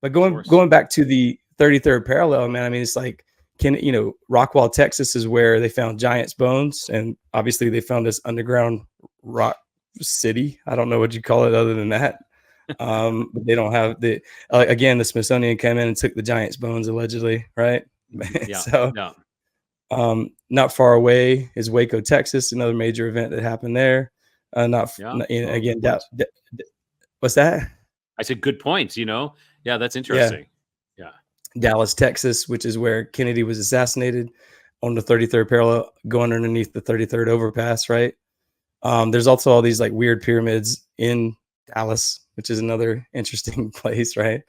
But Of course. going back to the 33rd parallel, man, I mean, it's like, Rockwall, Texas is where they found giants' bones, and obviously they found this underground rock city. I don't know what you call it other than that. But they don't have again, the Smithsonian came in and took the giants' bones allegedly, right? Yeah. So, Yeah. not far away is Waco, Texas, another major event that happened there. Yeah. Oh, Again, good point. what's that? I said good points, Yeah, that's Yeah, interesting. Yeah. Dallas, Texas, which is where Kennedy was assassinated on the 33rd parallel, going underneath the 33rd overpass, right? There's also all these like weird pyramids in Dallas, which is another interesting place, right?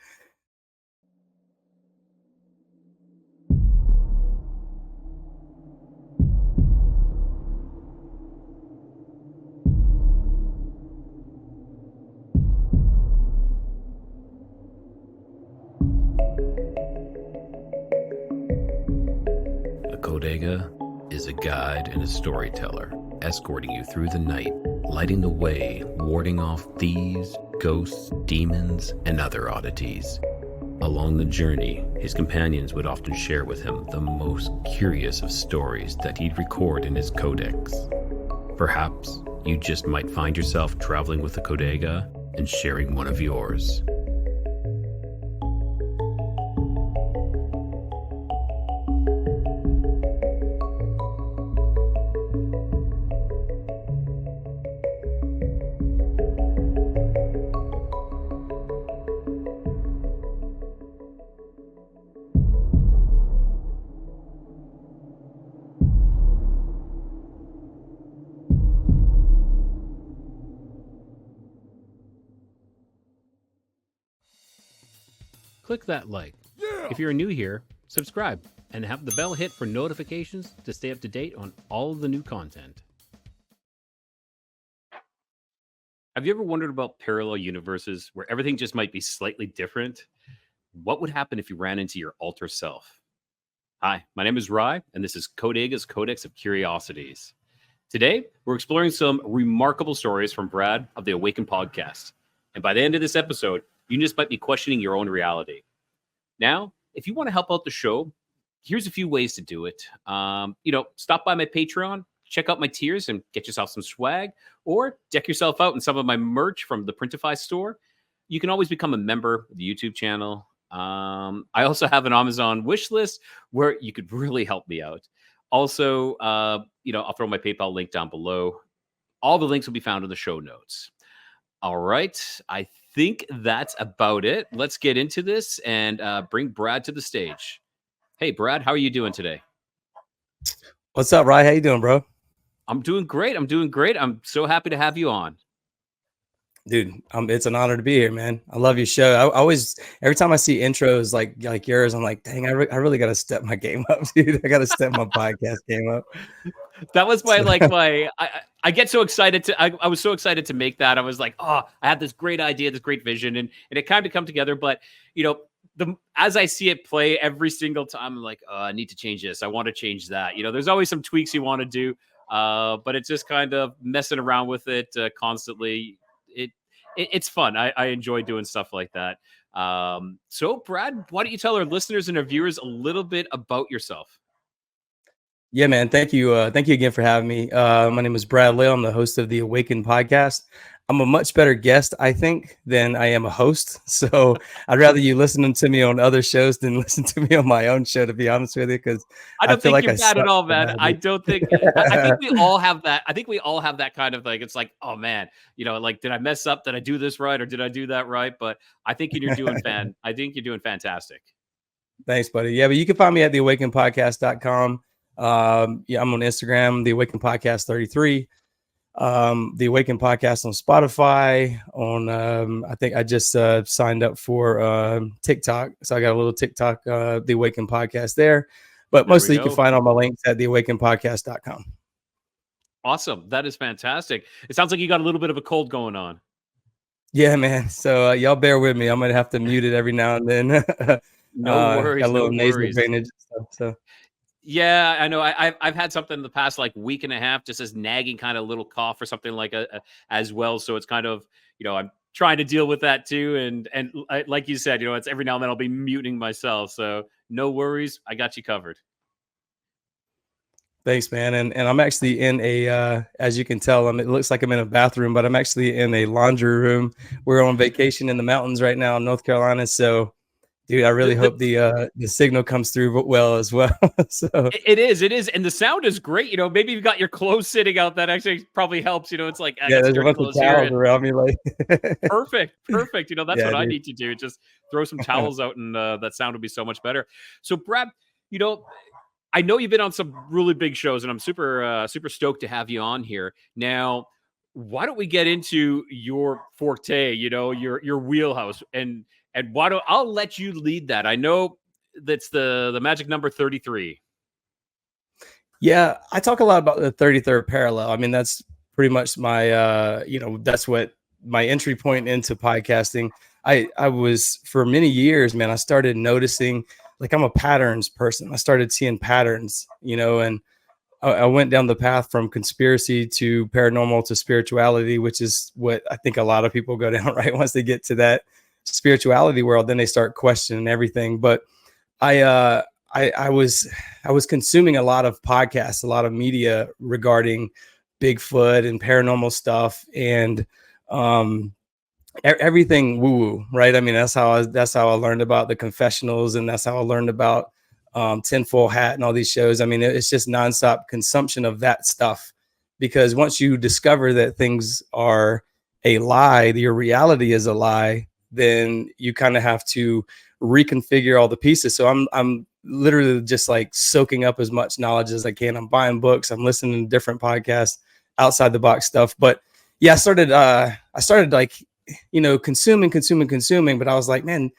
A Kodega is a guide and a storyteller, escorting you through the night, lighting the way, warding off thieves, ghosts, demons, and other oddities. Along the journey, his companions would often share with him the most curious of stories that he'd record in his codex. Perhaps you just might find yourself traveling with a Kodega and sharing one of yours. Click that like. If you're new here, subscribe and have the bell hit for notifications to stay up to date on all of the new content. Have you ever wondered about parallel universes where everything just might be slightly different? What would happen if you ran into your alter self? Hi, my name is Rye, and this is Codega's Codex of Curiosities. Today, we're exploring some remarkable stories from Brad of the Awaken podcast. And by the end of this episode, you just might be questioning your own reality. Now, if you want to help out the show, here's a few ways to do it. Stop by my Patreon, check out my tiers, and get yourself some swag, or deck yourself out in some of my merch from the Printify store. You can always become a member of the YouTube channel. I also have an Amazon wish list where you could really help me out. Also, I'll throw my PayPal link down below. All the links will be found in the show notes. All right. I think that's about it. Let's get into this and bring Brad to the stage. Hey, Brad, how are you doing today? What's up, Ryan? How you doing, bro? I'm doing great. I'm so happy to have you on. Dude, it's an honor to be here, man. I love your show. I always, every time I see intros like yours, I'm like, dang, I really got to step my game up, dude. I got to step my podcast game up. That was I get so excited I was so excited to make that. I was like, oh, I had this great idea, this great vision, and it kind of come together. But, as I see it play every single time, I'm like, oh, I need to change this. I want to change that. There's always some tweaks you want to do, but it's just kind of messing around with it constantly. It's fun. I enjoy doing stuff like that. So, Brad, why don't you tell our listeners and our viewers a little bit about yourself? Yeah, man. Thank you. Thank you again for having me. My name is Brad Lail. I'm the host of the Awaken podcast. I'm a much better guest, I think, than I am a host. So I'd rather you listening to me on other shows than listen to me on my own show, to be honest with you, because I don't feel think like you're I bad at suck all, so man. I badly. don't think. I think we all have that. I think we all have that kind of like. It's like, oh man, like, did I mess up? Did I do this right, or did I do that right? But I think you're doing I think you're doing fantastic. Thanks, buddy. Yeah, but you can find me at theawakenpodcast.com. Yeah, I'm on Instagram, the Awaken Podcast 33. The Awaken Podcast on Spotify. I think I just signed up for TikTok, so I got a little TikTok, the Awaken Podcast there. But mostly you can find all my links at theawakenpodcast.com. Awesome, that is fantastic. It sounds like you got a little bit of a cold going on. Yeah, man. So y'all bear with me. I'm gonna have to mute it every now and then. No worries. Got a little No nasal worries. drainage and stuff. So. Yeah, I know. I've had something in the past like week and a half, just as nagging kind of little cough or something like as well. So it's kind of, trying to deal with that too. And like you said, it's every now and then I'll be muting myself. So no worries. I got you covered. Thanks, man. And I'm actually in a, as you can tell, it looks like I'm in a bathroom, but I'm actually in a laundry room. We're on vacation in the mountains right now in North Carolina. So, dude, I really hope the signal comes through well as well. So it is. And the sound is great. Maybe you've got your clothes sitting out. That actually probably helps. It's like, I got there's a bunch of towels around me. Like perfect. That's what I dude. need to do. Just throw some towels out and that sound will be so much better. So Brad, I know you've been on some really big shows, and I'm super stoked to have you on here. Now, why don't we get into your forte, your wheelhouse, and I'll let you lead that. I know that's the magic number 33. Yeah, I talk a lot about the 33rd parallel. I mean, that's pretty much my that's what my entry point into podcasting. I was, for many years, man, I started noticing, like, I'm a patterns person. I started seeing patterns, and I went down the path from conspiracy to paranormal to spirituality, which is what I think a lot of people go down, right? Once they get to that spirituality world, then they start questioning everything. But I was consuming a lot of podcasts, a lot of media regarding Bigfoot and paranormal stuff, and everything woo-woo, right? I mean, that's how I learned about the confessionals, and that's how I learned about Tinfoil Hat and all these shows. I mean, it's just nonstop consumption of that stuff, because once you discover that things are a lie, your reality is a lie, then you kind of have to reconfigure all the pieces. So I'm literally just like soaking up as much knowledge as I can. I'm buying books, I'm listening to different podcasts, outside the box stuff. But yeah, I started like, consuming, but I was like, man,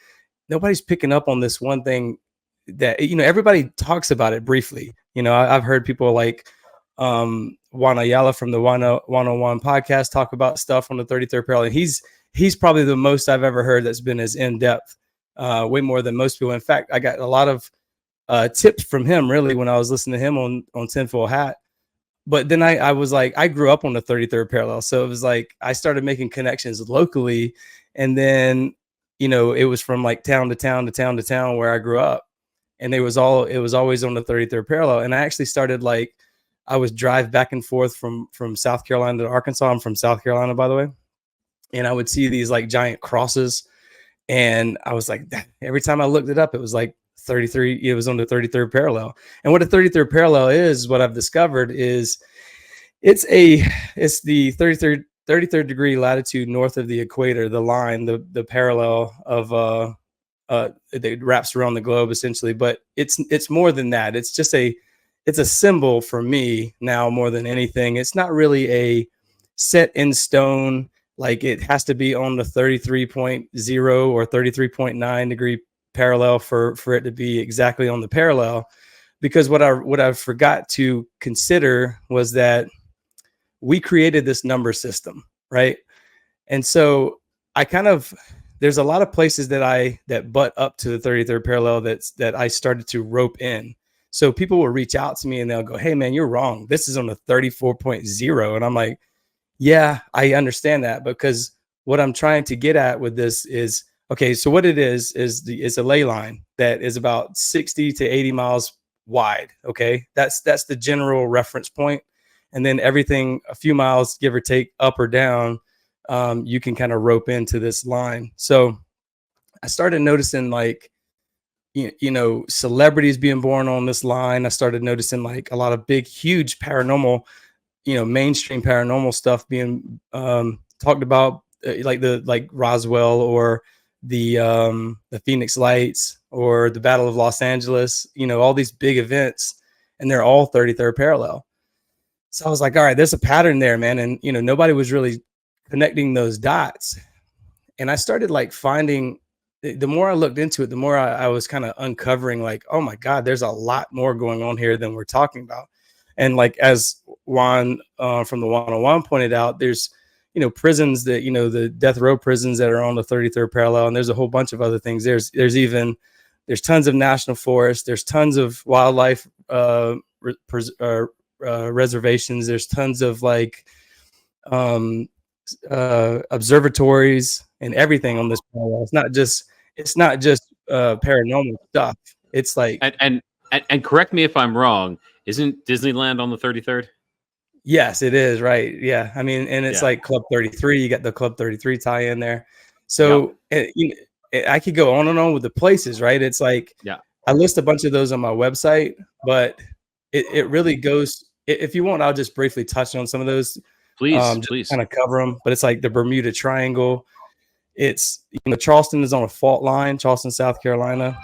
nobody's picking up on this one thing that, everybody talks about it briefly. I've heard people like Juan Ayala from the 101 podcast talk about stuff on the 33rd parallel. And he's probably the most I've ever heard that's been as in depth, way more than most people. In fact, I got a lot of tips from him, really, when I was listening to him on Tinfoil Hat. But then I was like, I grew up on the 33rd parallel. So it was like, I started making connections locally. And then, it was from like town to town to town to town where I grew up. And it was always on the 33rd parallel. And I actually started, like, I was drive back and forth from South Carolina to Arkansas. I'm from South Carolina, by the way. And I would see these like giant crosses. And I was like, every time I looked it up, it was like 33, it was on the 33rd parallel. And what a 33rd parallel is, what I've discovered is it's the 33rd degree latitude north of the equator, the line, the parallel of it wraps around the globe essentially. But it's more than that. It's a symbol for me now more than anything. It's not really a set in stone, like it has to be on the 33.0 or 33.9 degree parallel for it to be exactly on the parallel. Because what I forgot to consider was that we created this number system, right? And so there's a lot of places that butt up to the 33rd parallel that I started to rope in. So people will reach out to me and they'll go, "Hey man, you're wrong. This is on the 34.0." And I'm like, yeah, I understand that, because what I'm trying to get at with this is, okay, so what it is a ley line that is about 60 to 80 miles wide. Okay. That's the general reference point. And then everything a few miles, give or take, up or down, you can kind of rope into this line. So I started noticing, like, celebrities being born on this line. I started noticing like a lot of big, huge paranormal, mainstream paranormal stuff being talked about, like Roswell or the Phoenix Lights or the Battle of Los Angeles, all these big events, and they're all 33rd parallel. So I was like, all right, there's a pattern there, man. And, nobody was really connecting those dots. And I started like finding, the more I looked into it, the more I was kind of uncovering, like, oh my God, there's a lot more going on here than we're talking about. And like, as Juan from the 101 pointed out, there's, prisons that, the death row prisons that are on the 33rd parallel. And there's a whole bunch of other things. There's tons of national forests. There's tons of wildlife reservations. There's tons of like observatories. and everything on this parallel. It's not just paranormal stuff. It's like And correct me if I'm wrong. Isn't Disneyland on the 33rd? yes, it is, right. Yeah. I mean, and it's Yeah. like Club 33. You got the Club 33 tie in there. Yep. So I could go on and on with the places, right? It's like Yeah. I list a bunch of those on my website, but it really goes. If you want, I'll just briefly touch on some of those. Please. Kind of cover them. But it's like the Bermuda Triangle. It's Charleston is on a fault line. Charleston, South Carolina.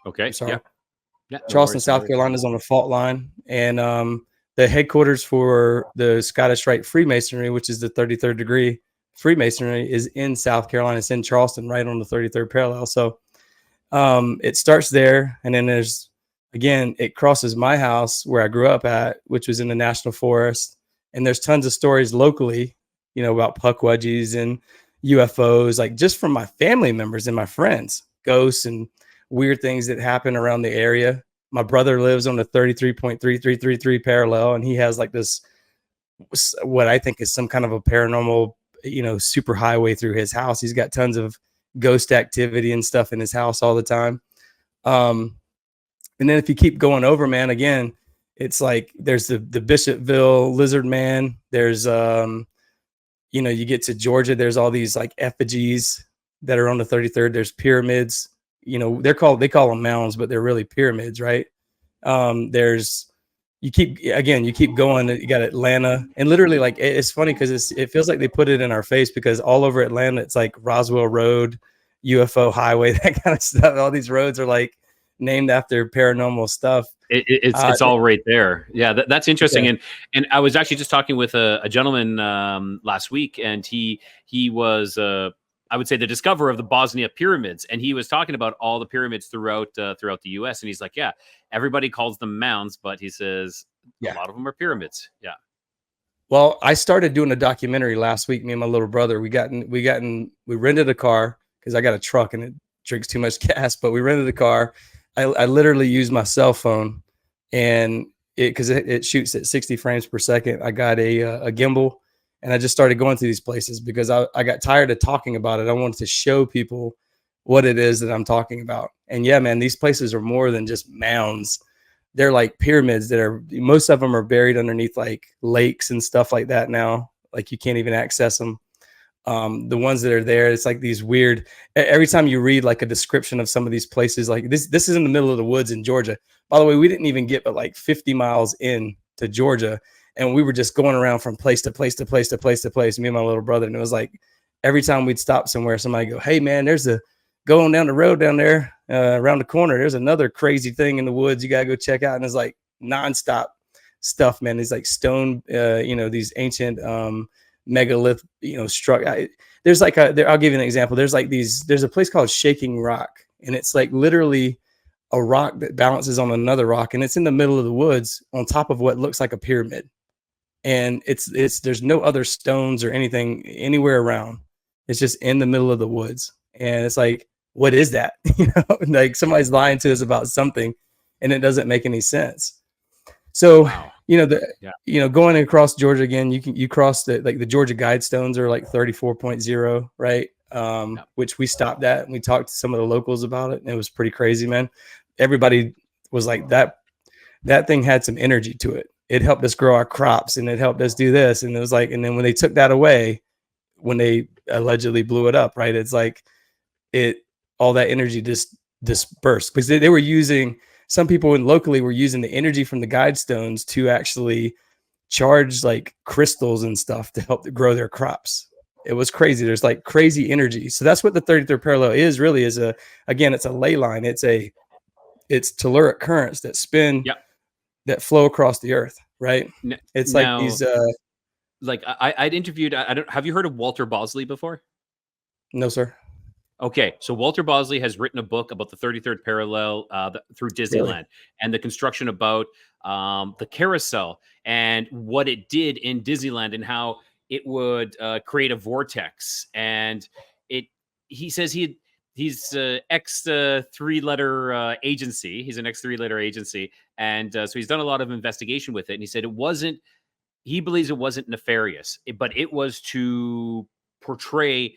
Okay. Sorry. Yeah. Charleston, South Carolina is on a fault line, and the headquarters for the Scottish Rite Freemasonry, which is the 33rd degree Freemasonry, is in South Carolina. It's in Charleston, right on the 33rd parallel. So it starts there, and then it crosses my house where I grew up at, which was in the National Forest, and there's tons of stories locally, about puckwudgies and UFOs, like just from my family members and my friends, ghosts and weird things that happen around the area. My brother lives on the 33.3333 parallel, and he has like this, what I think is some kind of a paranormal, super highway through his house. He's got tons of ghost activity and stuff in his house all the time. And then if you keep going over, man, again, it's like there's the Bishopville Lizard Man. There's, you get to Georgia, there's all these like effigies that are on the 33rd. There's pyramids. They call them mounds, but they're really pyramids, right? You keep going. You got Atlanta, and literally, like, it's funny because it feels like they put it in our face, because all over Atlanta, it's like Roswell Road, UFO Highway, that kind of stuff. All these roads are like named after paranormal stuff. It's all right there. Yeah, that's interesting. Yeah. And I was actually just talking with a gentleman last week, and he was I would say the discoverer of the Bosnia pyramids, and he was talking about all the pyramids throughout the U.S. And he's like, yeah, everybody calls them mounds, but he says a lot of them are pyramids. Yeah. Well, I started doing a documentary last week. Me and my little brother, we rented a car because I got a truck and it drinks too much gas. But we rented a car. I literally used my cell phone, and because it shoots at 60 frames per second. I got a gimbal. And I just started going through these places because I got tired of talking about it. I wanted to show people what it is that I'm talking about. And yeah, man, these places are more than just mounds. They're like pyramids most of them are buried underneath like lakes and stuff like that now. Like you can't even access them. The ones that are there, it's like these weird, every time you read like a description of some of these places, like this is in the middle of the woods in Georgia. By the way, we didn't even get but like 50 miles in to Georgia. And we were just going around from place to place to place to place to place, me and my little brother. And it was like every time we'd stop somewhere, somebody go, hey, man, going down the road down there around the corner. There's another crazy thing in the woods. You got to go check out. And it's like nonstop stuff, man. It's like stone, these ancient megalith, struck. There's like I'll give you an example. There's a place called Shaking Rock. And it's like literally a rock that balances on another rock. And it's in the middle of the woods on top of what looks like a pyramid. And there's no other stones or anything anywhere around. It's just in the middle of the woods. And it's like, what is that? Like somebody's lying to us about something, and it doesn't make any sense. So, wow. Going across Georgia again, you cross the Georgia Guidestones are like 34.0, right? Which we stopped at, and we talked to some of the locals about it, and it was pretty crazy, man. Everybody was like, that thing had some energy to it. It helped us grow our crops, and it helped us do this. And it was like, and then when they took that away, when they allegedly blew it up, right? It's like all that energy just dispersed, because they were using, some people locally were using the energy from the Guidestones to actually charge like crystals and stuff to help grow their crops. It was crazy. There's like crazy energy. So that's what the 33rd parallel is again, it's a ley line. It's telluric currents that spin, that flow across the earth, right? It's like these like I'd interviewed, have you heard of Walter Bosley before? No, sir. Okay, so Walter Bosley has written a book about the 33rd parallel through Disneyland, and the construction about the carousel and what it did in Disneyland, and how it would create a vortex. And he says he's ex three-letter agency. He's an ex three-letter agency, and so he's done a lot of investigation with it. And he said he believes it wasn't nefarious, but it was to portray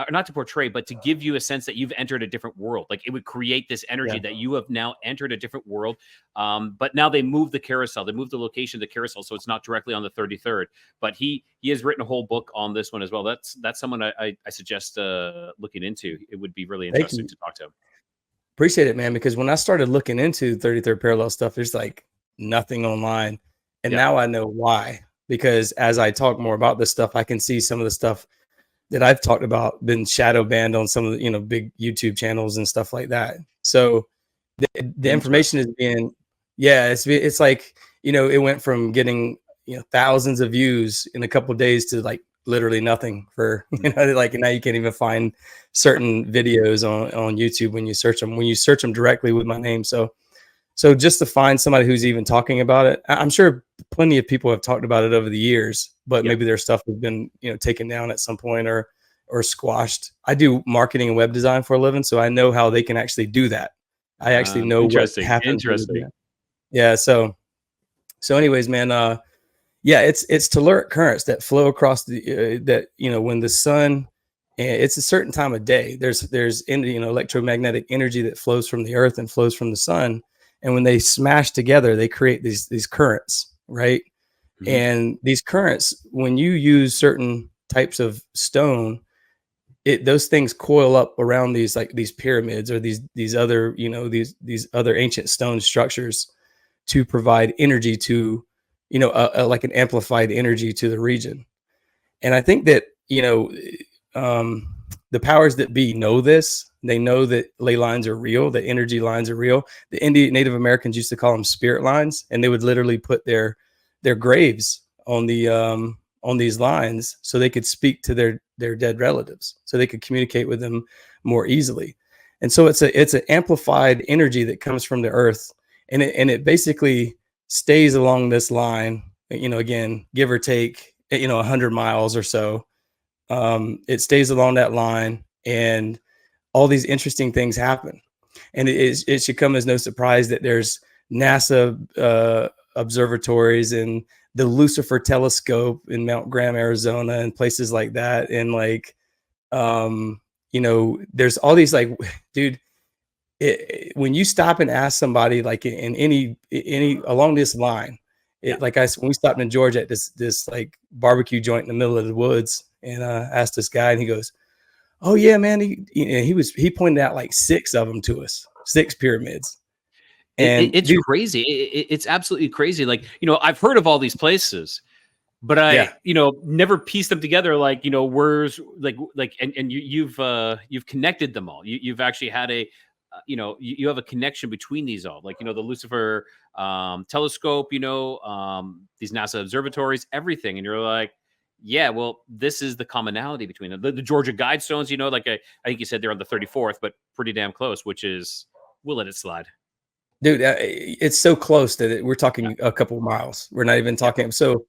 not to portray, but to give you a sense that you've entered a different world. Like it would create this energy that you have now entered a different world. But now they move the carousel, they move the location of the carousel, so it's not directly on the 33rd. But he has written a whole book on this one as well. That's someone I suggest looking into. It would be really interesting to talk to him. Appreciate it, man. Because when I started looking into 33rd parallel stuff, there's like nothing online, and now I know why. Because as I talk more about this stuff, I can see some of the stuff that I've talked about been shadow banned on some of the, big YouTube channels and stuff like that. So the information is being, it's like, it went from getting, thousands of views in a couple of days to like literally nothing for, like now you can't even find certain videos on YouTube when you search them directly with my name. So just to find somebody who's even talking about it, I'm sure plenty of people have talked about it over the years, but maybe their stuff has been, taken down at some point or squashed. I do marketing and web design for a living, so I know how they can actually do that. I actually know what happens. Interesting. Yeah. So anyways, man, it's telluric currents that flow across the, when the sun, it's a certain time of day, there's electromagnetic energy that flows from the earth and flows from the sun. And when they smash together, they create these currents, right? Mm-hmm. And these currents, when you use certain types of stone, those things coil up around these pyramids or these other these other ancient stone structures to provide energy to like an amplified energy to the region. And I think that the powers that be know this. They know that ley lines are real, that energy lines are real. The Native Americans used to call them spirit lines, and they would literally put their graves on these lines so they could speak to their dead relatives, so they could communicate with them more easily. And so it's an amplified energy that comes from the earth, and it basically stays along this line. Again, give or take, 100 miles or so. It stays along that line, and all these interesting things happen. And it should come as no surprise that there's NASA observatories and the Lucifer telescope in Mount Graham, Arizona, and places like that. And like, there's all these dude, when you stop and ask somebody like in any along this line, when we stopped in Georgia at this like barbecue joint in the middle of the woods, and asked this guy, and he goes, "Oh yeah, man." He pointed out like 6 of them to us, 6 pyramids. And it's crazy. It's absolutely crazy. Like, I've heard of all these places, but I, never pieced them together. Like, where's and you've connected them all. You've actually had you have a connection between these all, like, the Lucifer telescope, these NASA observatories, everything. And you're like, yeah, well, this is the commonality between them. The Georgia Guidestones, like I think you said they're on the 34th, but pretty damn close, which is, we'll let it slide. Dude, it's so close that we're talking a couple of miles. We're not even talking. So,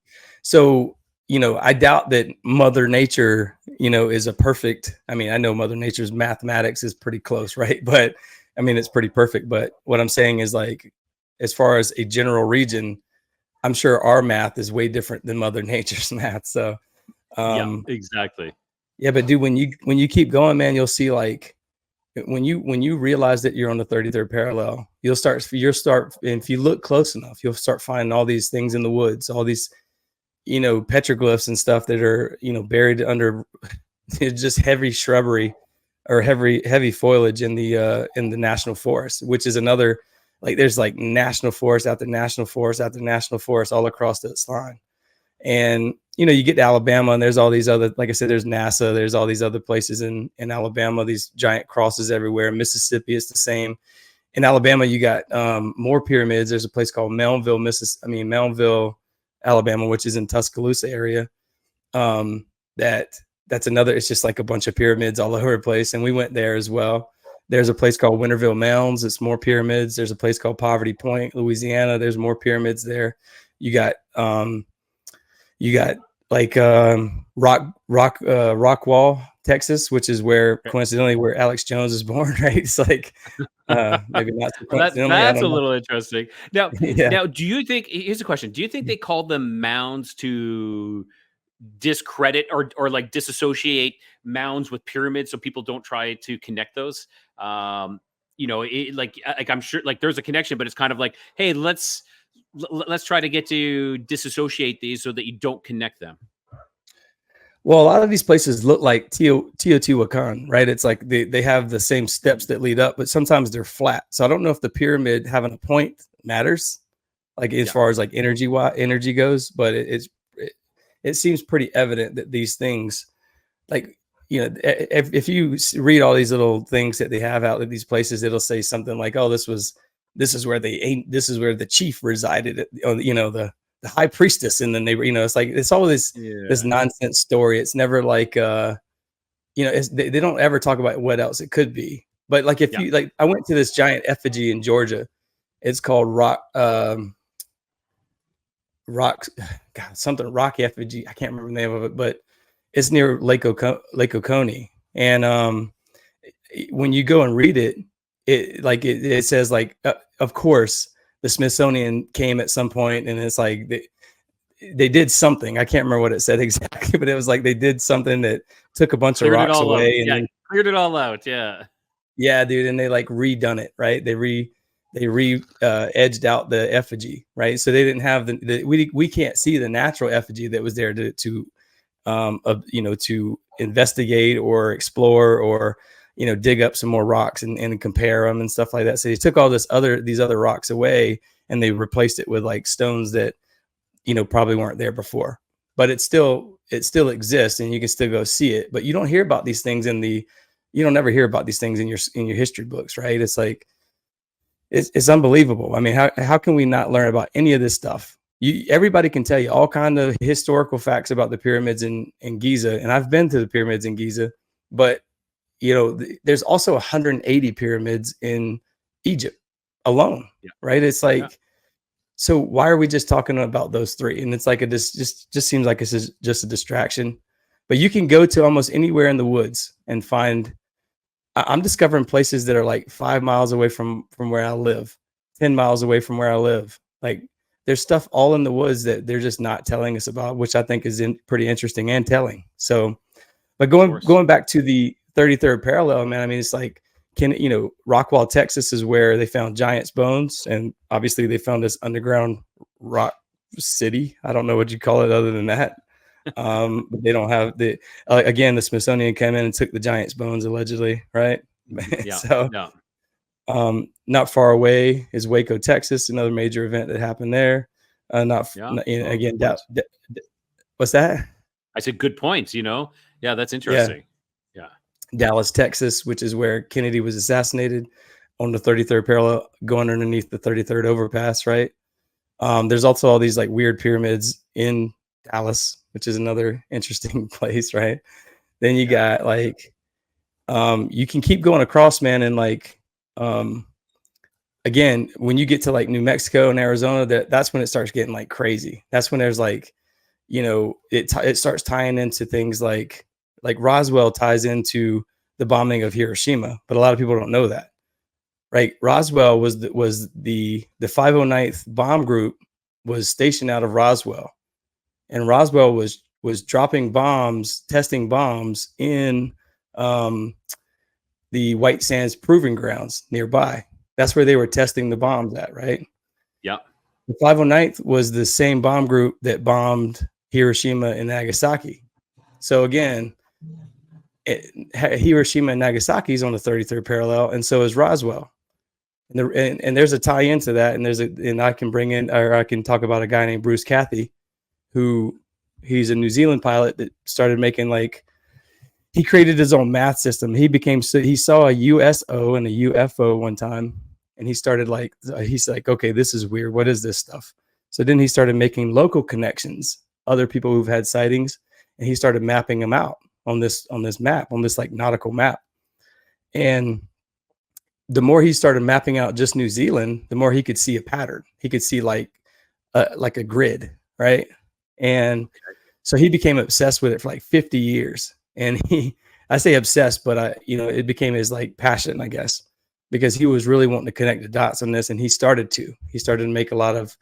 I doubt that Mother Nature, is a perfect. I mean, I know Mother Nature's mathematics is pretty close, right? But I mean, it's pretty perfect. But what I'm saying is, like, as far as a general region, I'm sure our math is way different than Mother Nature's math. So, yeah, exactly. Yeah, but dude, when you keep going, man, you'll see, like, when you realize that you're on the 33rd parallel, you'll start, and if you look close enough, you'll start finding all these things in the woods, all these, petroglyphs and stuff that are, buried under just heavy shrubbery or heavy foliage in the national forest, which is another, like, there's like national forest after national forest after national forest all across this line. And, you get to Alabama, and there's all these other, like I said, there's NASA, there's all these other places in Alabama, these giant crosses everywhere. In Mississippi, it's the same. In Alabama, you got more pyramids. There's a place called Moundville, Alabama, which is in Tuscaloosa area. That's another, it's just like a bunch of pyramids all over the place. And we went there as well. There's a place called Winterville Mounds. It's more pyramids. There's a place called Poverty Point, Louisiana. There's more pyramids there. You got like Rockwall, Texas, which is where, coincidentally, where Alex Jones was born, right? It's like maybe not so coincidentally. That's a little interesting. Now, now, do you think, here's a question. Do you think they called them mounds to discredit or like disassociate mounds with pyramids so people don't try to connect those. Like I'm sure like there's a connection, but it's kind of like, hey, let's try to get to disassociate these so that you don't connect them. Well, a lot of these places look like Teotihuacan, right? It's like they have the same steps that lead up, but sometimes they're flat. So I don't know if the pyramid having a point matters, like as far as like energy goes, but it seems pretty evident that these things, like, if you read all these little things that they have out at these places, it'll say something like, oh, this is where the chief resided, the high priestess in the neighborhood. It's like, it's all this nonsense story. It's never like, they don't ever talk about what else it could be. But like, if you like, I went to this giant effigy in Georgia. It's called rock effigy. I can't remember the name of it, but it's near Lake Oconee. And when you go and read it, it says like, of course, the Smithsonian came at some point, and it's like they did something. I can't remember what it said exactly, but it was like they did something that took a bunch of rocks away and then cleared it all out. Yeah, dude, and they like redone it, right? They edged out the effigy, right? So they didn't have we can't see the natural effigy that was there to investigate or explore or dig up some more rocks and compare them and stuff like that. So they took all these other rocks away, and they replaced it with like stones that probably weren't there before. But it still exists, and you can still go see it. But you don't hear about these things you don't ever hear about these things in your history books, right? It's like it's unbelievable. I mean, how can we not learn about any of this stuff? Everybody can tell you all kind of historical facts about the pyramids in Giza, and I've been to the pyramids in Giza, but there's also 180 pyramids in Egypt alone, right? It's like, so why are we just talking about those three? And it's like just seems like it's just a distraction. But you can go to almost anywhere in the woods and find. I'm discovering places that are like 5 miles away from where I live, 10 miles away from where I live. Like, there's stuff all in the woods that they're just not telling us about, which I think is pretty interesting and telling. So, but going back to the 33rd parallel, man, I mean, it's like, Rockwall, Texas is where they found giants' bones. And obviously they found this underground rock city. I don't know what you call it other than that. But they don't have again, the Smithsonian came in and took the giants' bones allegedly, right? Not far away is Waco, Texas, another major event that happened there. Again, what's that? I said good points. That's interesting. Dallas, Texas, which is where Kennedy was assassinated, on the 33rd parallel, going underneath the 33rd overpass, right? There's also all these like weird pyramids in Dallas, which is another interesting place, right? Then you got like, you can keep going across, man, and like, again, when you get to like New Mexico and Arizona, that's when it starts getting like crazy. That's when there's like, it starts tying into things like Roswell ties into the bombing of Hiroshima, but a lot of people don't know that, right? Roswell was the 509th bomb group was stationed out of Roswell, and Roswell was dropping bombs, testing bombs in the White Sands Proving Grounds nearby. That's where they were testing the bombs at, right? Yeah. The 509th was the same bomb group that bombed Hiroshima and Nagasaki. So again, Hiroshima and Nagasaki is on the 33rd parallel, and so is Roswell. And there's a tie into that, and I can talk about a guy named Bruce Cathy, who he's a New Zealand pilot that started making he created his own math system. He saw a USO and a UFO one time, and he started he's like, okay, this is weird. What is this stuff? So then he started making local connections, other people who've had sightings, and he started mapping them out on this map, on this like nautical map. And the more he started mapping out just New Zealand, the more he could see a pattern. He could see like a grid, right? And so he became obsessed with it for like 50 years. And I say obsessed, but it became his like passion, I guess, because he was really wanting to connect the dots on this. And he started to make a lot of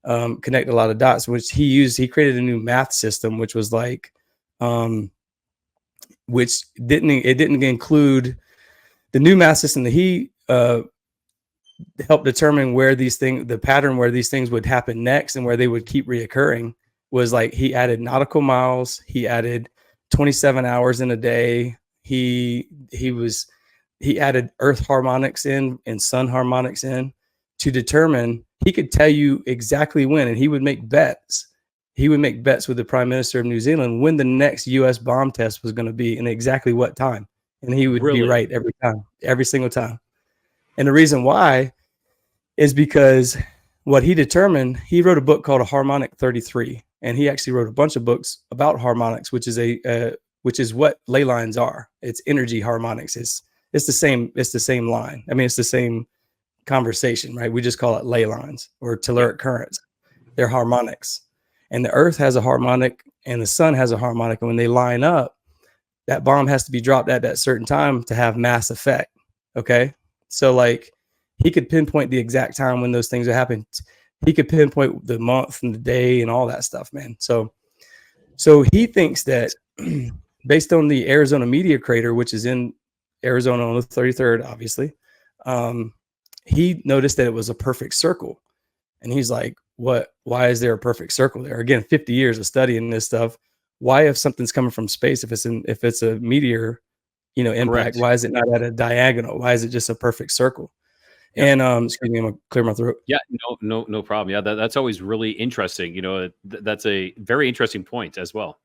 connect a lot of dots, which he created a new math system, which was like, which didn't include the new math system that he helped determine where these things, the pattern where these things would happen next and where they would keep reoccurring, was like he added nautical miles, he added 27 hours in a day, he added earth harmonics in and sun harmonics in to determine. He could tell you exactly when, and he would make bets. He would make bets with the Prime Minister of New Zealand when the next US bomb test was going to be and exactly what time. And he would be right every time, every single time. And the reason why is because what he determined, he wrote a book called A Harmonic 33. And he actually wrote a bunch of books about harmonics, which is what ley lines are. It's energy harmonics. It's the same line. I mean, it's the same conversation, right? We just call it ley lines or telluric currents. They're harmonics. And the earth has a harmonic and the sun has a harmonic. And when they line up, that bomb has to be dropped at that certain time to have mass effect. Okay. So like he could pinpoint the exact time when those things would happen. He could pinpoint the month and the day and all that stuff, man. So he thinks that based on the Arizona meteor crater, which is in Arizona on the 33rd, obviously, he noticed that it was a perfect circle. And he's like, why is there a perfect circle there? Again, 50 years of studying this stuff. Why, if something's coming from space, if it's a meteor, impact, Correct. why is it not at a diagonal? Why is it just a perfect circle? Yeah. And excuse me, I'm gonna clear my throat. Yeah, no problem. Yeah, that's always really interesting. That's a very interesting point as well.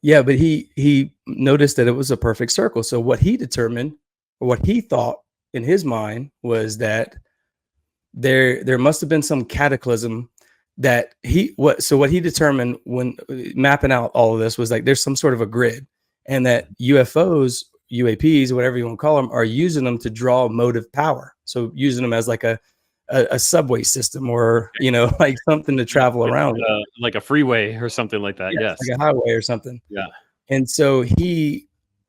Yeah, but he noticed that it was a perfect circle. So what he determined, or what he thought in his mind, was that there must have been some cataclysm that what he determined when mapping out all of this was like there's some sort of a grid, and that UFOs, UAPs, whatever you want to call them, are using them to draw motive power. So using them as like a subway system, or like something to travel around, like a freeway or something like that. Yes, like a highway or something. Yeah. And so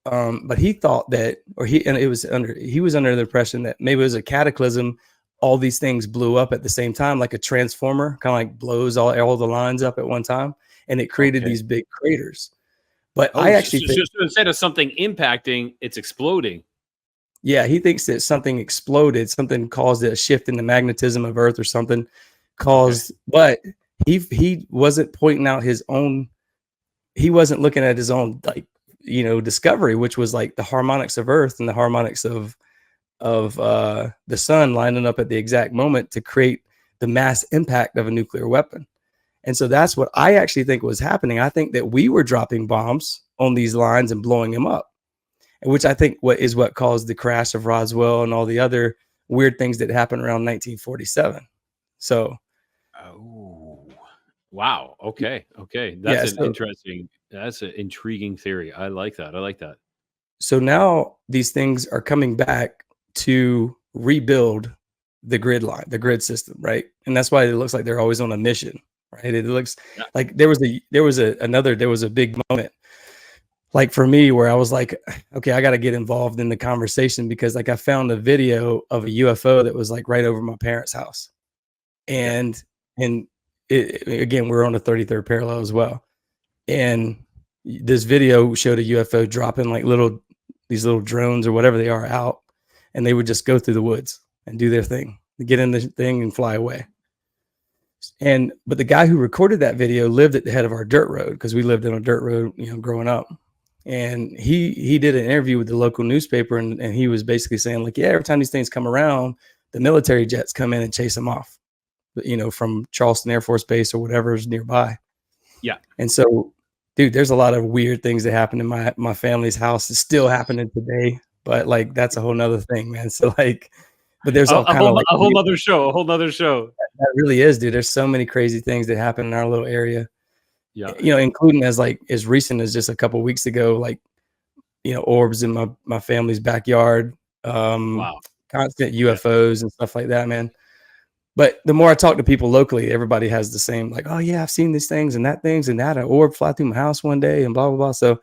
but he thought that, he was under the impression that maybe it was a cataclysm. All these things blew up at the same time, like a transformer, kind of like blows all the lines up at one time, and it created these big craters. But I actually think, instead of something impacting, it's exploding. Yeah, he thinks that something exploded, something caused a shift in the magnetism of Earth or something caused, but he wasn't pointing out his own, he wasn't looking at his own discovery, which was like the harmonics of Earth and the harmonics of the sun lining up at the exact moment to create the mass impact of a nuclear weapon. And so that's what I actually think was happening. I think that we were dropping bombs on these lines and blowing them up, which I think what caused the crash of Roswell and all the other weird things that happened around 1947. So, oh, wow. Okay. That's that's an intriguing theory. I like that. So now these things are coming back to rebuild the grid system, right? And that's why it looks like they're always on a mission, right? It looks like there was a big moment, like for me, where I was like, okay, I got to get involved in the conversation, because like I found a video of a UFO that was like right over my parents' house. And again, we're on the 33rd parallel as well. And this video showed a UFO dropping like these little drones or whatever they are out, and they would just go through the woods and do their thing, get in the thing and fly away. But the guy who recorded that video lived at the head of our dirt road, because we lived on a dirt road, growing up. And he did an interview with the local newspaper, and he was basically saying like, yeah, every time these things come around, the military jets come in and chase them off, from Charleston Air Force Base or whatever is nearby. Yeah. And so, dude, there's a lot of weird things that happen in my family's house. It's still happening today, but like, that's a whole nother thing, man. So like, but there's a whole nother show. That really is, dude. There's so many crazy things that happen in our little area. Yeah. Including as recent as just a couple of weeks ago, orbs in my family's backyard, wow, constant UFOs and stuff like that, man. But the more I talk to people locally, everybody has the same, like, oh yeah, I've seen these things and that an orb fly through my house one day and blah, blah, blah. So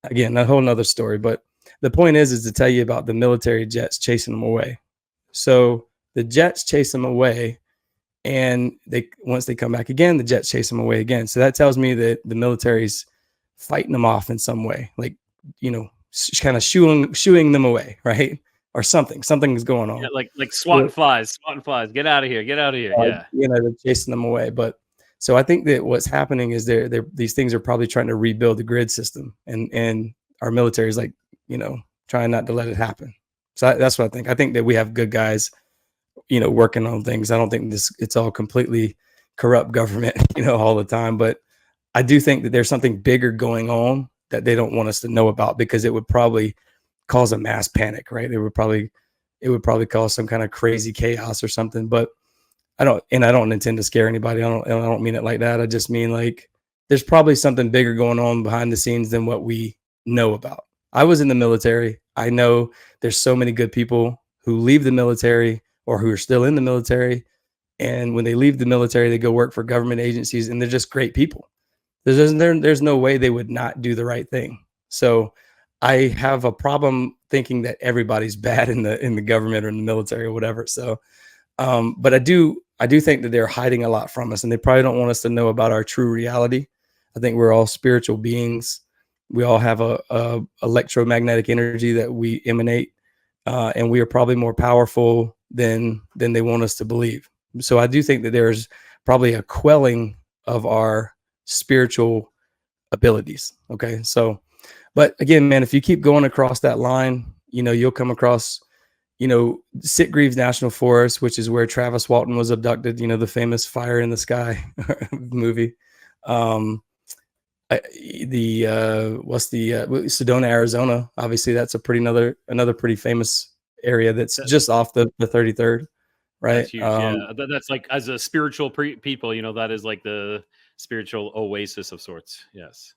again, a whole nother story. But the point is to tell you about the military jets chasing them away. So the jets chase them away, and once they come back again, the jets chase them away again. So that tells me that the military's fighting them off in some way, like, kind of shooing them away, right? Or something's going on. Yeah, like swatting flies. Get out of here. Yeah. They're chasing them away. But so I think that what's happening is these things are probably trying to rebuild the grid system, and our military is like, trying not to let it happen. So that's what I think. I think that we have good guys, working on things. I don't think it's all completely corrupt government, all the time. But I do think that there's something bigger going on that they don't want us to know about, because it would probably cause a mass panic, right? It would probably cause some kind of crazy chaos or something. But I don't intend to scare anybody. I don't mean it like that. I just mean like there's probably something bigger going on behind the scenes than what we know about. I was in the military. I know there's so many good people who leave the military or who are still in the military. And when they leave the military, they go work for government agencies, and they're just great people. There's no way they would not do the right thing. So I have a problem thinking that everybody's bad in the government or in the military or whatever. So, but I do think that they're hiding a lot from us, and they probably don't want us to know about our true reality. I think we're all spiritual beings. We all have a electromagnetic energy that we emanate, and we are probably more powerful than they want us to believe. So I do think that there's probably a quelling of our spiritual abilities. Okay. So, but again, man, if you keep going across that line, you'll come across, Sitgreaves National Forest, which is where Travis Walton was abducted, the famous Fire in the Sky movie. Sedona, Arizona. Obviously that's another pretty famous area that's just off the 33rd. Right. That's huge. That's like, as a spiritual people, that is like the spiritual oasis of sorts. Yes.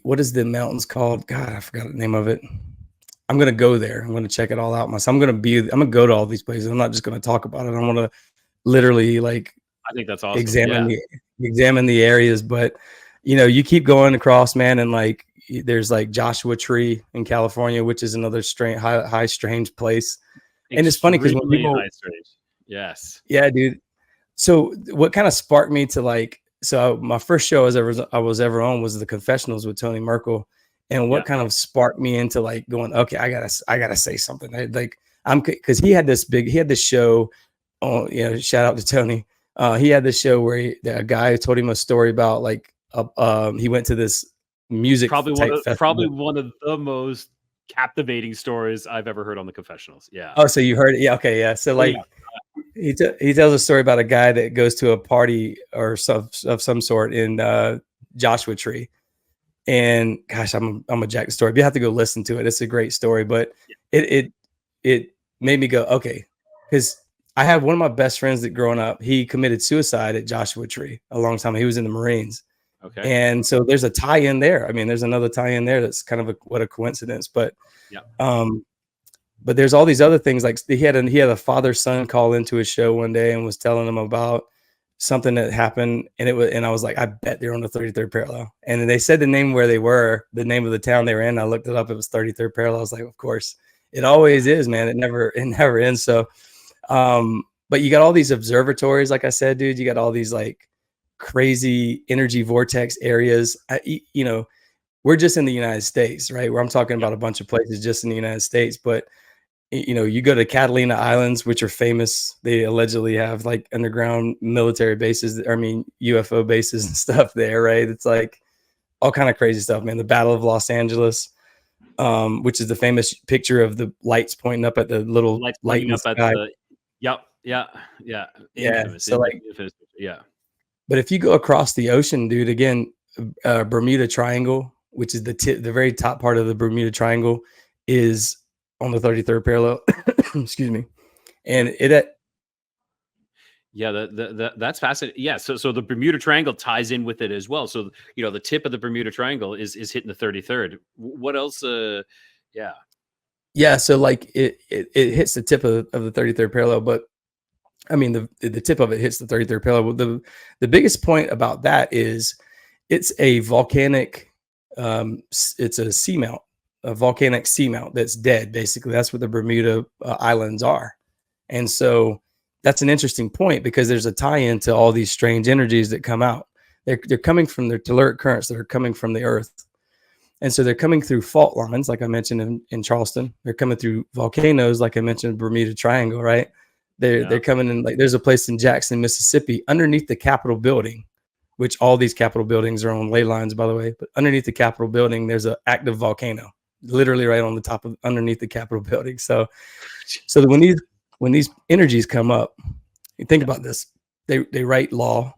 What is the mountains called? God, I forgot the name of it. I'm going to go there. I'm going to check it all out myself. I'm going to go to all these places. I'm not just going to talk about it. I want to literally I think that's awesome. Examine the areas. But, you keep going across, man. And there's Joshua Tree in California, which is another high strange place. And it's funny because when people, yes. Yeah, dude. So what kind of sparked me to so my first show I was ever on was the Confessionals with Tony Merkel. And what kind of sparked me into going, okay, I gotta say something. Because he had this show on, shout out to Tony. He had this show where a guy told him a story about he went to this music probably one of the most captivating stories I've ever heard on the Confessionals. Yeah. Oh, so you heard it? Yeah. Okay. Yeah. So he tells a story about a guy that goes to a party or of some sort in Joshua Tree. And gosh, I'm a jack the story. But you have to go listen to it. It's a great story, but it made me go, okay, because I had one of my best friends that growing up, he committed suicide at Joshua Tree a long time. He was in the Marines. Okay. And so there's a tie in there. I mean, there's another tie in there that's kind of what a coincidence. But but there's all these other things. He had a father-son call into his show one day and was telling him about something that happened, and I was like, I bet they're on the 33rd parallel. And then they said the name where they were, the name of the town they were in. I looked it up. It was 33rd parallel. I was like, of course, it always is, man. It never ends. So, but you got all these observatories, like I said, dude. You got all these crazy energy vortex areas. We're just in the United States, right? Where I'm talking about a bunch of places just in the United States, but you go to Catalina Islands, which are famous. They allegedly have underground military bases. UFO bases and stuff there, right? It's all kind of crazy stuff, man. The Battle of Los Angeles, which is the famous picture of the lights pointing up at the little light in the sky. Yeah. So but if you go across the ocean, dude, again, Bermuda Triangle, which is the very top part of the Bermuda Triangle, is on the 33rd parallel. Excuse me. And that's fascinating. Yeah. So the Bermuda Triangle ties in with it as well. So, the tip of the Bermuda Triangle is hitting the 33rd. What else? Yeah. So it hits the tip of the 33rd parallel, but the tip of it hits the 33rd parallel. The biggest point about that is it's a volcanic, it's a seamount. A volcanic seamount that's dead. Basically, that's what the Bermuda Islands are. And so that's an interesting point, because there's a tie-in to all these strange energies that come out. They're coming from the telluric currents that are coming from the earth. And so they're coming through fault lines, like I mentioned in Charleston. They're coming through volcanoes, like I mentioned, Bermuda Triangle, right? They're coming in, like there's a place in Jackson, Mississippi, underneath the Capitol building, which all these Capitol buildings are on ley lines, by the way. But underneath the Capitol building, there's an active volcano, literally right on the top of underneath the Capitol building. So that when these energies come up, you think about this, they write law,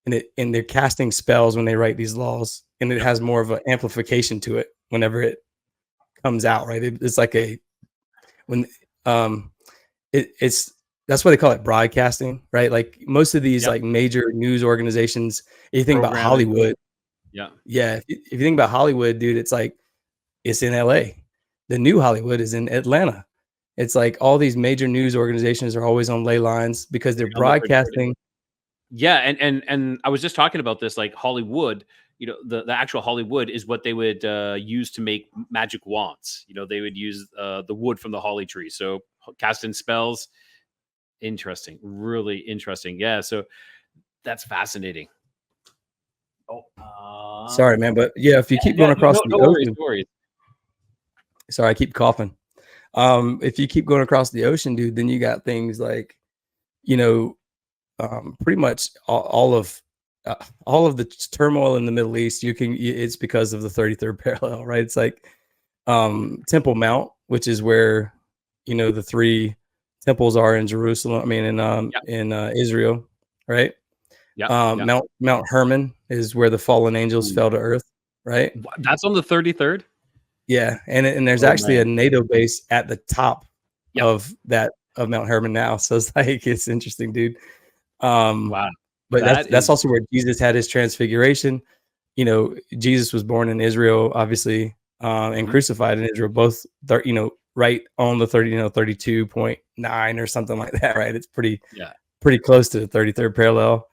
and they're casting spells when they write these laws, and it has more of an amplification to it whenever it comes out, right? It's like it's that's why they call it broadcasting, right? Like most of these like major news organizations, if you think about Hollywood, if you think about Hollywood, dude, it's like it's in LA. The new Hollywood is in Atlanta. It's like all these major news organizations are always on ley lines because they're broadcasting. Yeah, and I was just talking about this, like Hollywood, you know, the actual Hollywood is what they would use to make magic wands. You know, they would use the wood from the holly tree. So casting spells. Interesting. Really interesting. Yeah, so that's fascinating. Sorry, man, but yeah, if you keep going across the ocean. Sorry, I keep coughing. If you keep going across the ocean, dude, then you got things like, you know, pretty much all of the turmoil in the Middle East. It's because of the 33rd parallel, right? It's like Temple Mount, which is where, you know, the three temples are in Jerusalem. I mean, in Israel, right? Mount Herman is where the fallen angels fell to earth, right? That's on the 33rd. Yeah, and there's actually a NATO base at the top of Mount Herman now. So it's like it's interesting, dude. Wow. But that's also where Jesus had his transfiguration. You know, Jesus was born in Israel, obviously, and crucified in Israel, both, you know, right on the 32.9 or something like that, right? It's pretty close to the 33rd parallel.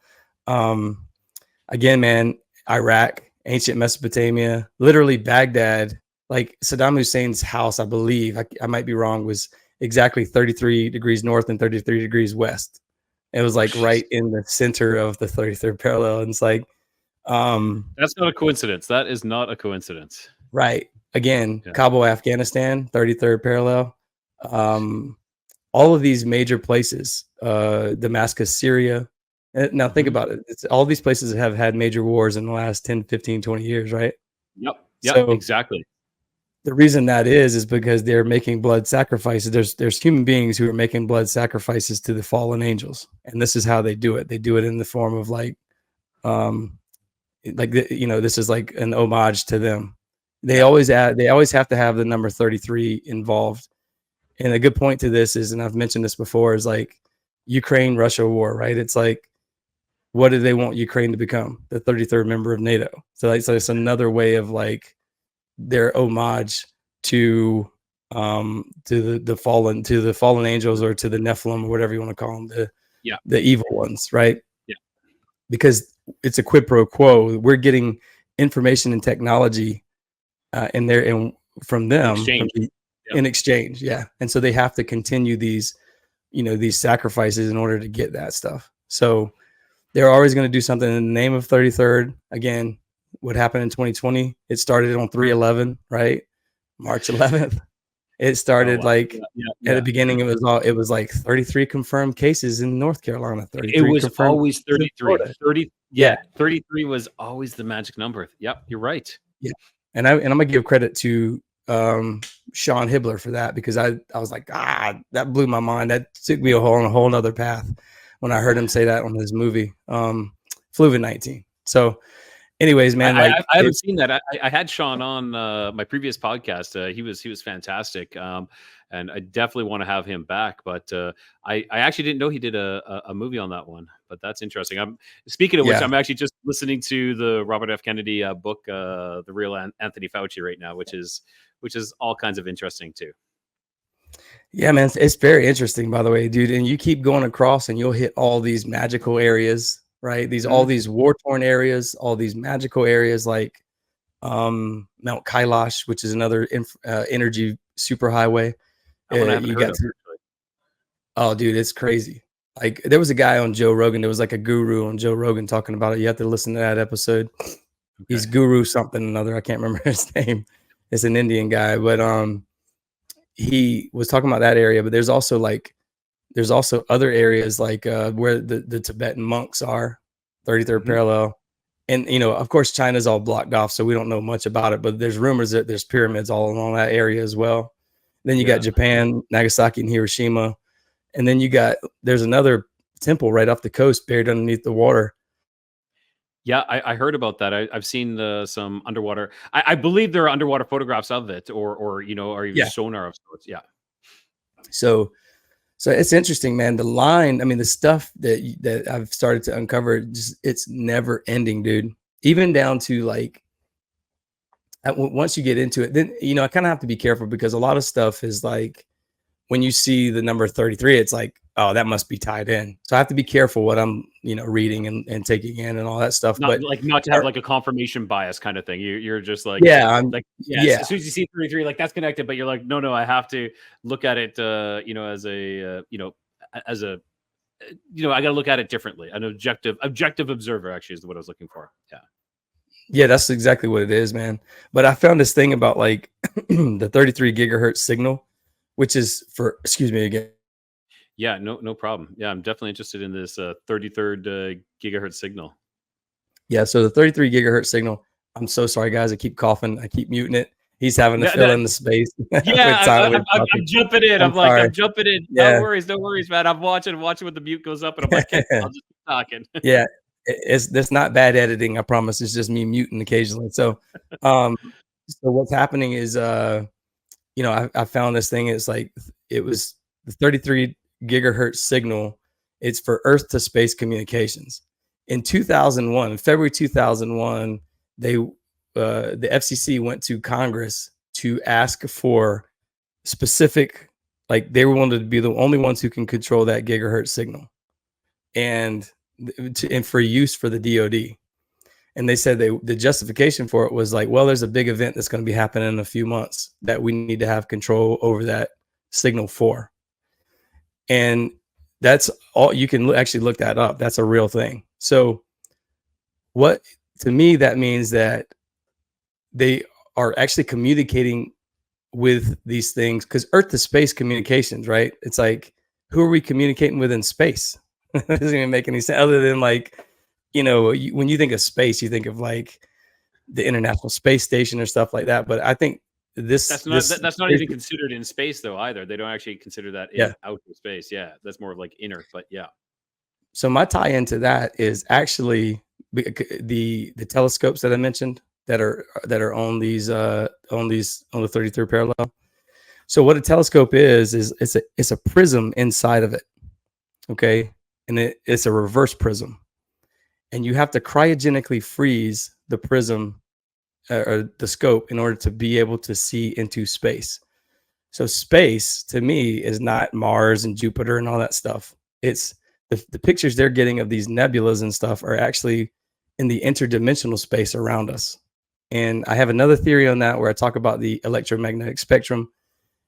Again, man, Iraq, ancient Mesopotamia, literally Baghdad, like Saddam Hussein's house, I believe, I might be wrong, was exactly 33 degrees north and 33 degrees west. It was like right in the center of the 33rd parallel. And it's like, that's not a coincidence. That is not a coincidence. Right. Again, Kabul, Afghanistan, 33rd parallel. All of these major places, Damascus, Syria. Now think about it. All these places have had major wars in the last 10, 15, 20 years, right? Yep, So exactly. The reason that is because they're making blood sacrifices. There's human beings who are making blood sacrifices to the fallen angels. And this is how they do it. They do it in the form of like you know, this is like an homage to them. They always have to have the number 33 involved. And a good point to this is, and I've mentioned this before, is like Ukraine-Russia war, right? It's like, what do they want Ukraine to become? The 33rd member of NATO. So it's another way of like their homage to the fallen angels, or to the Nephilim, or whatever you want to call them, the evil ones, right? Yeah. Because it's a quid pro quo. We're getting information and technology from them in exchange. Yeah. And so they have to continue these, you know, these sacrifices in order to get that stuff. So they're always going to do something in the name of 33rd. Again, what happened in 2020? It started on 3/11, right? March 11th. It started at the beginning. It was like 33 confirmed cases in North Carolina. 33. It was always 33. 33 was always the magic number. Yep, you're right. Yeah, and I'm gonna give credit to Sean Hibbler for that, because I was like, that blew my mind. That took me on a whole nother path when I heard him say that on his movie, Fluvid-19. So anyways, man, I haven't seen that. I had Sean on my previous podcast. He was fantastic, and I definitely want to have him back. But I actually didn't know he did a movie on that one. But that's interesting. Speaking of which, I'm actually just listening to the Robert F. Kennedy book, The Real Anthony Fauci, right now, which is all kinds of interesting too. Yeah, man, it's very interesting, by the way, dude. And you keep going across, and you'll hit all these magical areas. Right. All these war-torn areas, all these magical areas, like Mount Kailash, which is another energy superhighway. Oh, dude, it's crazy. like there was a guy on Joe Rogan. There was like a guru on Joe Rogan talking about it. You have to listen to that episode. He's Guru something another. I can't remember his name. It's an Indian guy, but he was talking about that area. But there's also other areas like where the Tibetan monks are, 33rd parallel. And, you know, of course, China's all blocked off, so we don't know much about it. But there's rumors that there's pyramids all along that area as well. Then you got Japan, Nagasaki, and Hiroshima. And then there's another temple right off the coast buried underneath the water. Yeah, I heard about that. I've seen some underwater. I believe there are underwater photographs of it, or you know, or even sonar of sorts. Yeah. So it's interesting, man. The line, I mean, the stuff that I've started to uncover, just it's never ending, dude. Even down to like, once you get into it, then, you know, I kind of have to be careful because a lot of stuff is like, when you see the number 33, it's like, oh, that must be tied in. So I have to be careful what I'm, you know, reading and taking in and all that stuff. Not to have like a confirmation bias kind of thing. You're just like, as soon as you see 33, like that's connected, but you're like, no, I have to look at it, you know, as a, you know, I got to look at it differently. An objective observer actually is what I was looking for. Yeah. Yeah, that's exactly what it is, man. But I found this thing about like the 33 gigahertz signal, which is for, excuse me again. Yeah, no problem. Yeah, I'm definitely interested in this 33rd gigahertz signal. Yeah, so the 33 gigahertz signal. I'm so sorry, guys. I keep coughing. I keep muting it. He's having to fill in the space. Yeah, I'm jumping in. I'm jumping in. Yeah. No worries, man. I'm watching when the mute goes up, and I'm like, okay, I'll just keep talking. Yeah, it's not bad editing. I promise. It's just me muting occasionally. So, so what's happening is, you know, I found this thing. It's like it was the 33 gigahertz signal. It's for Earth to space communications. In 2001, February 2001, the FCC went to Congress to ask for specific, like they wanted to be the only ones who can control that gigahertz signal, and for use for the DoD. And they said the justification for it was like, well, there's a big event that's going to be happening in a few months that we need to have control over that signal for. And that's all. You can actually look that up. That's a real thing. So what, to me, that means that they are actually communicating with these things, because Earth to space communications, right? It's like, who are we communicating with in space? It doesn't even make any sense, other than like, you know, when you think of space, you think of like the International Space Station or stuff like that. But I think that's not even considered in space though either. They don't actually consider that in outer space. Yeah, that's more of like inner. But yeah. So my tie into that is actually the telescopes that I mentioned that are on these on the 33rd parallel. So what a telescope is it's a prism inside of it. Okay, and it's a reverse prism. And you have to cryogenically freeze the prism or the scope in order to be able to see into space. So space, to me, is not Mars and Jupiter and all that stuff. It's the pictures they're getting of these nebulas and stuff are actually in the interdimensional space around us. And I have another theory on that where I talk about the electromagnetic spectrum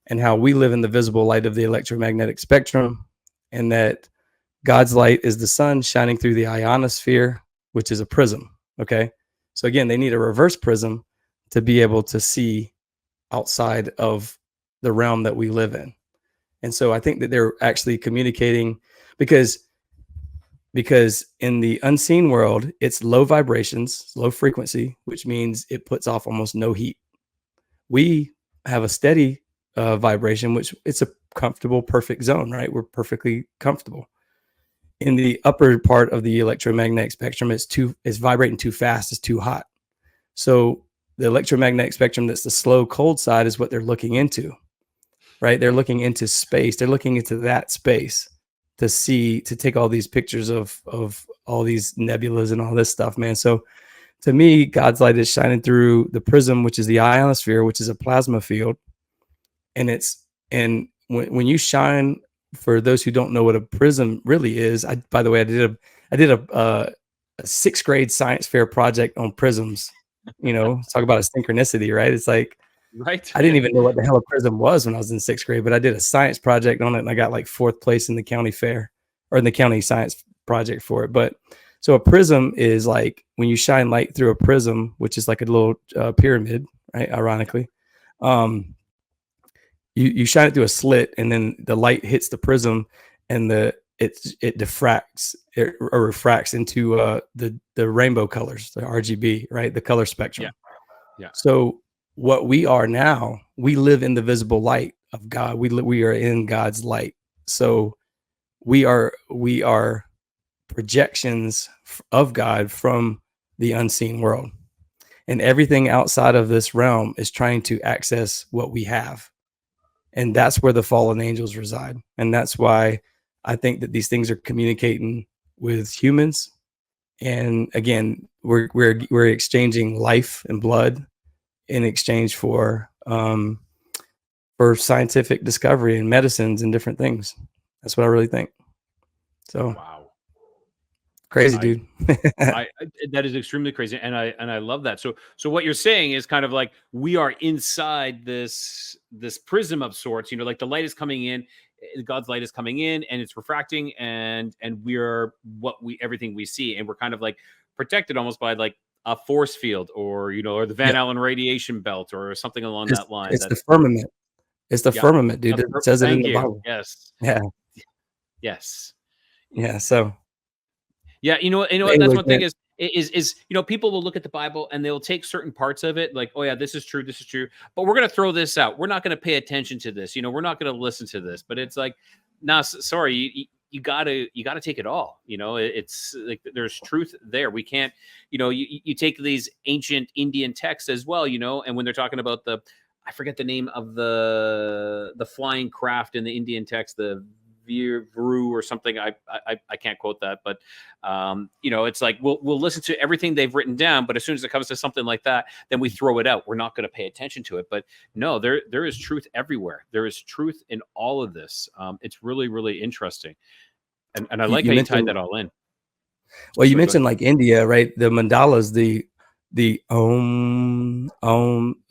and how we live in the visible light of the electromagnetic spectrum, and that God's light is the sun shining through the ionosphere, which is a prism. Okay. So again, they need a reverse prism to be able to see outside of the realm that we live in. And so I think that they're actually communicating because in the unseen world, it's low vibrations, low frequency, which means it puts off almost no heat. We have a steady vibration, which it's a comfortable, perfect zone, right? We're perfectly comfortable. In the upper part of the electromagnetic spectrum, it's vibrating too fast, it's too hot. So the electromagnetic spectrum, that's the slow, cold side, is what they're looking into, right? They're looking into space. They're looking into that space to take all these pictures of all these nebulas and all this stuff, man. So to me, God's light is shining through the prism, which is the ionosphere, which is a plasma field. And when you shine, for those who don't know what a prism really is, by the way, I did a 6th grade science fair project on prisms. You know, talk about a synchronicity, right? It's like, right. I didn't even know what the hell a prism was when I was in 6th grade, but I did a science project on it, and I got like 4th place in the county fair. or in the county science project for it. But so a prism is like when you shine light through a prism, which is like a little pyramid, right? Ironically, you shine it through a slit, and then the light hits the prism, and it diffracts or refracts into the rainbow colors, the RGB, right? The color spectrum. Yeah. So what we are now, we live in the visible light of God. We are in God's light. So we are projections of God from the unseen world, and everything outside of this realm is trying to access what we have. And that's where the fallen angels reside. And that's why I think that these things are communicating with humans. And again, we're exchanging life and blood in exchange for scientific discovery and medicines and different things. That's what I really think. So wow, crazy, dude. That is extremely crazy, and I love that. So what you're saying is kind of like we are inside this prism of sorts. You know, like the light is coming in, God's light is coming in, and it's refracting, and we're everything we see, and we're kind of like protected almost by like a force field, or or the Van Allen radiation belt, or something along that line. It's the firmament. It's the firmament, dude. It says it in the Bible. Yes. Yeah. Yes. Yeah. So. Yeah, you know what? That's one thing is people will look at the Bible and they'll take certain parts of it, like, oh yeah, this is true, but we're gonna throw this out. We're not gonna pay attention to this. We're not gonna listen to this. But it's like, no, sorry, you gotta take it all. It's like there's truth there. We can't, you take these ancient Indian texts as well, and when they're talking about I forget the name of the flying craft in the Indian text, the Viru or something. I can't quote that, but it's like we'll listen to everything they've written down, but as soon as it comes to something like that, then we throw it out. We're not going to pay attention to it. But no, there is truth everywhere. There is truth in all of this. It's really, really interesting, and I like how you tied that all in. Well, you mentioned like India, right? The mandalas, the om.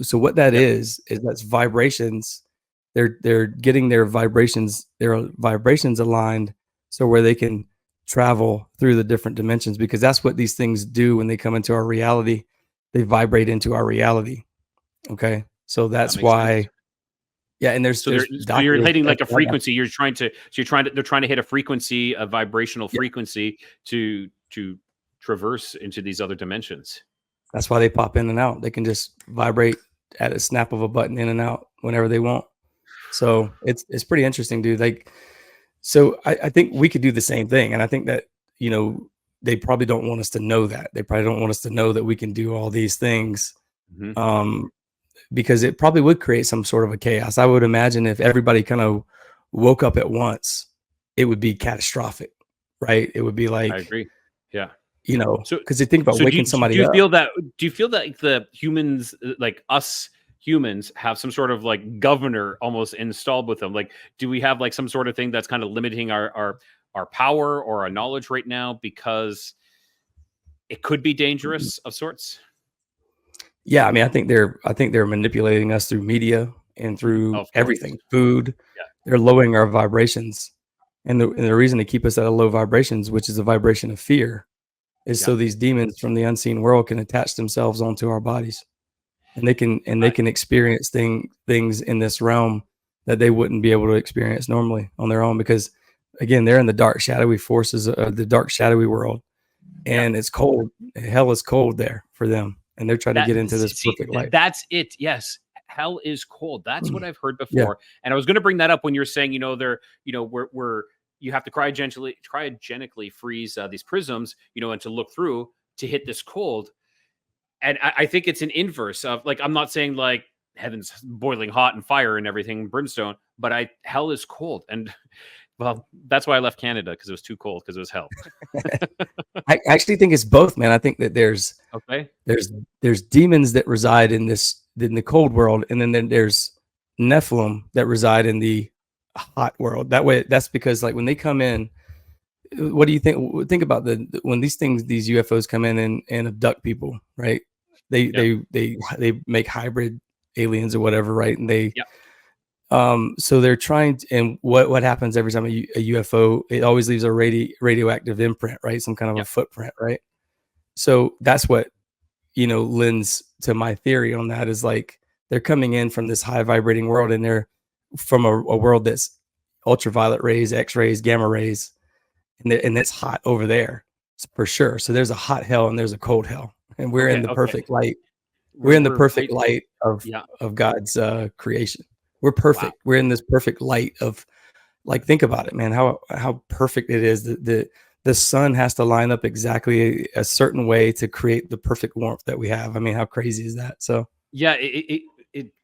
So what that is that's vibrations. They're getting their vibrations aligned so where they can travel through the different dimensions, because that's what these things do when they come into our reality. They vibrate into our reality. Okay, so that's why sense. Yeah, and so you're hitting like a frequency. They're trying to hit a frequency, a vibrational frequency to traverse into these other dimensions. That's why they pop in and out. They can just vibrate at a snap of a button in and out whenever they want. So it's pretty interesting, dude. Like, so I think we could do the same thing. And I think that, they probably don't want us to know that. They probably don't want us to know that we can do all these things, because it probably would create some sort of a chaos. I would imagine if everybody kind of woke up at once, it would be catastrophic, right? It would be like, I agree. Yeah. So because you think about waking somebody up. Do you feel that like the humans, like us humans, have some sort of like governor almost installed with them? Like, do we have like some sort of thing that's kind of limiting our power or our knowledge right now because it could be dangerous of sorts? Yeah, I mean, I think they're manipulating us through media and through everything, food. Yeah. They're lowering our vibrations, and the reason to keep us at a low vibrations, which is a vibration of fear, is so these demons from the unseen world can attach themselves onto our bodies. And they can experience things in this realm that they wouldn't be able to experience normally on their own, because again, they're in the dark, shadowy forces of the dark, shadowy world, and it's cold. Hell is cold there for them, and they're trying to get into this perfect light. That's it. Yes, hell is cold. That's what I've heard before, and I was going to bring that up when you're saying, they're, we're you have to cryogenically freeze these prisms, and to look through to hit this cold. And I think it's an inverse of, like, I'm not saying like heaven's boiling hot and fire and everything, brimstone, but hell is cold. And well, that's why I left Canada, because it was too cold, because it was hell. I actually think it's both, man. I think that there's demons that reside in the cold world, and then there's Nephilim that reside in the hot world. That's because like when they come in, what do you think? Think about when these UFOs come in and abduct people, right? They make hybrid aliens or whatever, right? And So they're trying to, and what happens every time a UFO, it always leaves a radioactive imprint, right? Some kind of a footprint, right? So that's what, lends to my theory on that, is like they're coming in from this high vibrating world, and they're from a world that's ultraviolet rays, X-rays, gamma rays, and it's hot over there for sure. So there's a hot hell and there's a cold hell, and we're in the perfect light. We're in the perfect light of God's creation. We're perfect. Wow. We're in this perfect light of, like, think about it, man, how perfect it is. The sun has to line up exactly a certain way to create the perfect warmth that we have. I mean, how crazy is that? So yeah, it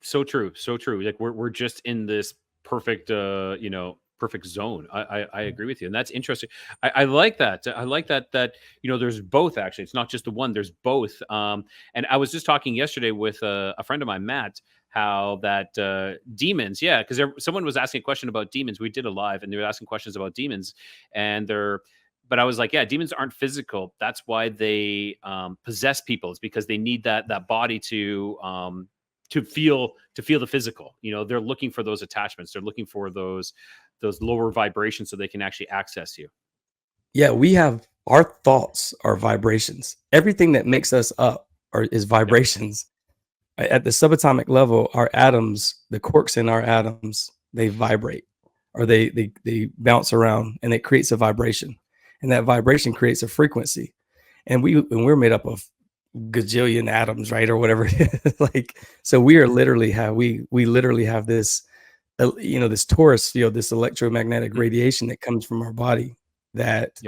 so true. So true. Like we're just in this perfect, perfect zone. I agree with you. And that's interesting. I like that. I like that, there's both, actually. It's not just the one, there's both. And I was just talking yesterday with a friend of mine, Matt, how that demons, because someone was asking a question about demons. We did a live and they were asking questions about demons, but I was like, yeah, demons aren't physical. That's why they possess people. It's because they need that body to feel the physical. They're looking for those attachments. They're looking for those lower vibrations so they can actually access you. Yeah, we have, our thoughts are vibrations. Everything that makes us up is vibrations. Yep. At the subatomic level, our atoms, the quarks in our atoms, they vibrate, or they bounce around, and it creates a vibration. And that vibration creates a frequency. And we're made up of gajillion atoms, right? Or whatever. Like, so we literally have this, this torus field, this electromagnetic radiation that comes from our body, that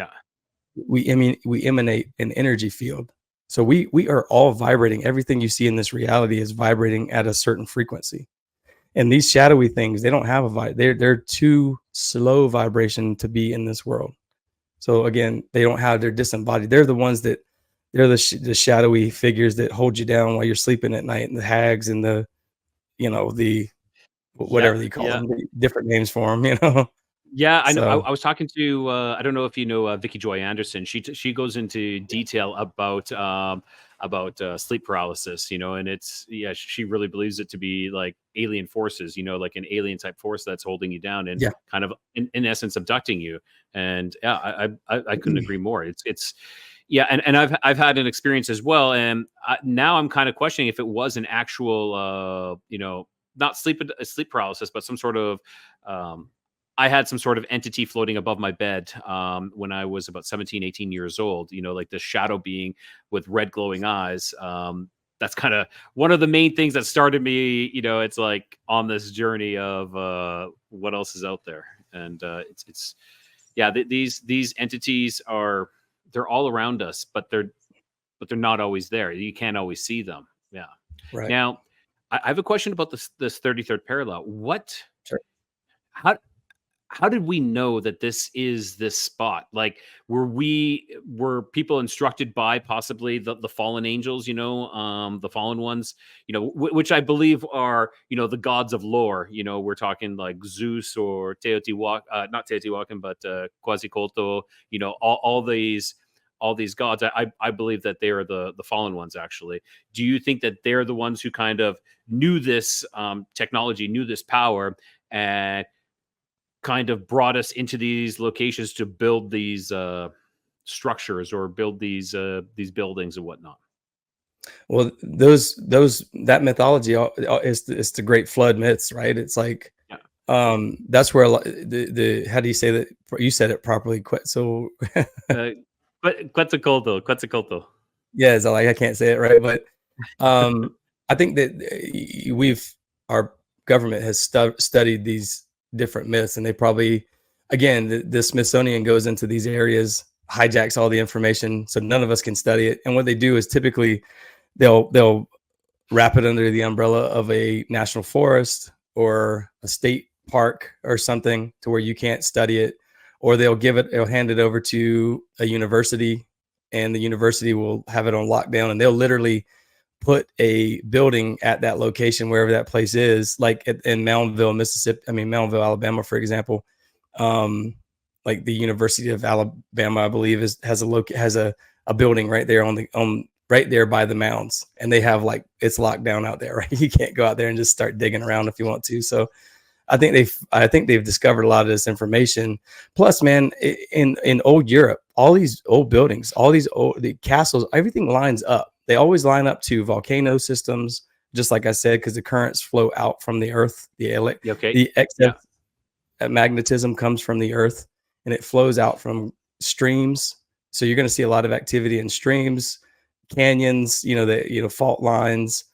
we emanate an energy field. So we are all vibrating. Everything you see in this reality is vibrating at a certain frequency. And these shadowy things, they don't have they're too slow vibration to be in this world. So again, they're disembodied. They're the ones that, they're the shadowy figures that hold you down while you're sleeping at night, and the hags and the whatever they call them, the different names for them, Yeah, I know. I was talking to, I don't know if you know Vicky Joy Anderson. She goes into detail about sleep paralysis, and it's, she really believes it to be like alien forces, like an alien type force that's holding you down and kind of in essence abducting you. And I couldn't agree more. It's and I've had an experience as well, and now I'm kind of questioning if it was an actual not sleep paralysis, but some sort of I had some sort of entity floating above my bed when I was about 17, 18 years old, like this shadow being with red glowing eyes. That's kind of one of the main things that started me, it's like on this journey of what else is out there. And these entities they're all around us, but they're not always there. You can't always see them. Yeah. Right. Now, I have a question about this 33rd parallel. Sure. How did we know that this is this spot? Like, were people instructed by possibly the fallen angels, the fallen ones, which I believe are, the gods of lore, we're talking like Zeus or Teotihuacan, not Teotihuacan, but Quetzalcoatl, all these gods. I believe that they are the fallen ones, actually. Do you think that they're the ones who kind of knew this technology, knew this power, and kind of brought us into these locations to build these structures or build these buildings and whatnot? Well, that mythology is the great flood myths, right? It's like, that's where a lot, the how do you say that? You said it properly. So, but Quetzalcoatl. Yeah, it's like, I can't say it right, but I think that our government has studied these different myths, and they probably, again, the Smithsonian goes into these areas, hijacks all the information, so none of us can study it. And what they do is typically they'll wrap it under the umbrella of a national forest or a state park or something to where you can't study it, or they'll hand it over to a university, and the university will have it on lockdown, and they'll literally put a building at that location, wherever that place is, like in Moundville, Alabama, for example. Like the University of Alabama, I believe, has a building right there right there by the mounds, and they have, like, it's locked down out there, right? You can't go out there and just start digging around if you want to. So I think they've discovered a lot of this information. Plus, man, in old Europe, all these old buildings, all these the castles, everything lines up. They always line up to volcano systems, just like I said, because the currents flow out from the earth. Okay. The Yeah. excess magnetism comes from the earth, and it flows out from streams. So you're going to see a lot of activity in streams, canyons, fault lines,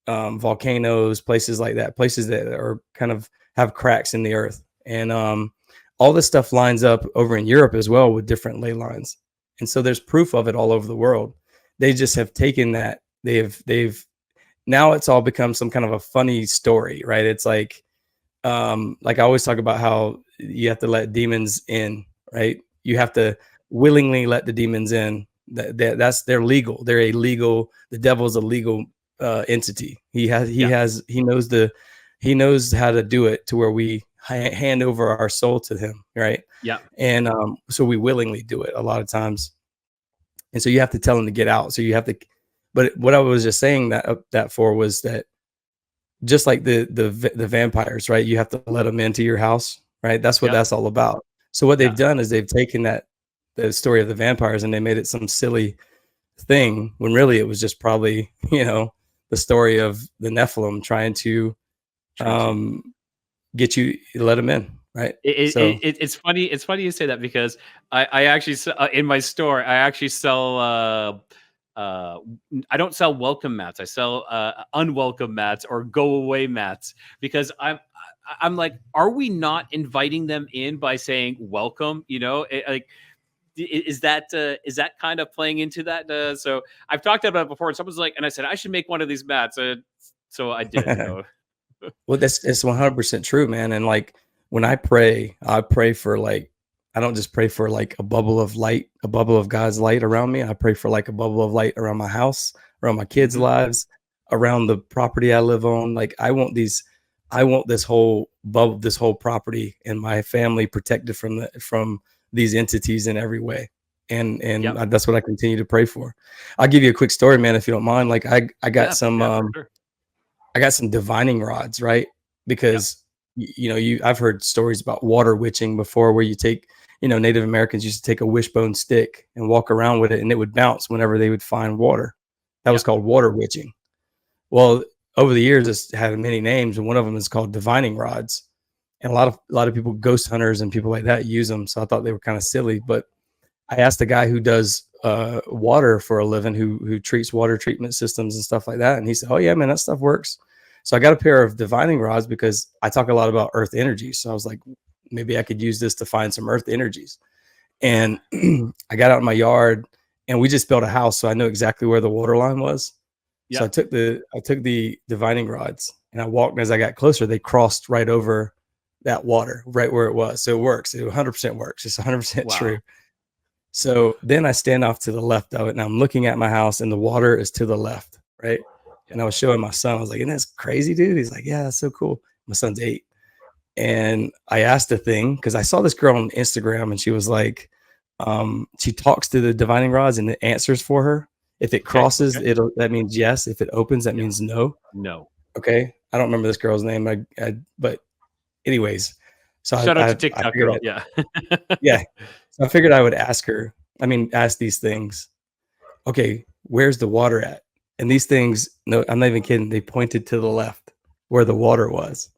volcanoes, places like that, places that are kind of have cracks in the earth. And all this stuff lines up over in Europe as well with different ley lines. And so there's proof of it all over the world. They just have taken that. They've now it's all become some kind of a funny story, right? It's like I always talk about how you have to let demons in, right? You have to willingly let the demons in. They're legal. They're a legal. The devil's a legal entity. He knows how to do it to where we hand over our soul to him, right? Yeah. And so we willingly do it a lot of times. And so you have to tell him to get out. So you have to. But what I was just saying that for was that just like the vampires, right? You have to let them into your house, right? That's what that's all about. So what they've done is they've taken the story of the vampires and they made it some silly thing when really it was just probably, the story of the Nephilim trying to get you to let them in, right? It's funny. It's funny you say that because I actually in my store I actually sell. I don't sell welcome mats. I sell unwelcome mats or go away mats because I'm like, are we not inviting them in by saying welcome? Is that kind of playing into that? So I've talked about it before, and someone's like, and I said I should make one of these mats. So I did. Well, it's 100% true, man. And like when I pray for like, I don't just pray for like a bubble of light, a bubble of God's light around me. I pray for like a bubble of light around my house, around my kids' lives, around the property I live on. Like I want this whole bubble, this whole property and my family protected from these entities in every way. And that's what I continue to pray for. I'll give you a quick story, man, if you don't mind. Like I got some I got some divining rods, right? Because I've heard stories about water witching before, where you take, Native Americans used to take a wishbone stick and walk around with it, and it would bounce whenever they would find water. That was called water witching. Well, over the years, it's had many names, and one of them is called divining rods. And a lot of people, ghost hunters and people like that, use them. So I thought they were kind of silly, but I asked a guy who does water for a living, who treats water treatment systems and stuff like that, and he said, "Oh yeah, man, that stuff works." So I got a pair of divining rods because I talk a lot about earth energy. So I was like, maybe I could use this to find some earth energies. And I got out in my yard, and we just built a house, so I know exactly where the water line was. Yeah. So I took the divining rods and I walked, and as I got closer, they crossed right over that water, right where it was. So it works. It 100% works. It's 100% true. So then I stand off to the left of it, and I'm looking at my house, and the water is to the left, right? And I was showing my son. I was like, "Isn't that crazy, dude?" He's like, "Yeah, that's so cool." My son's 8. And I asked the thing, because I saw this girl on Instagram, and she was like, she talks to the divining rods and it answers for her. If it crosses, that means yes. If it opens, that means no. No. Okay. I don't remember this girl's name. But anyways, so shout out to TikTok girl. Yeah. So I figured I would ask these things. Okay, where's the water at? And these things, no, I'm not even kidding. They pointed to the left where the water was.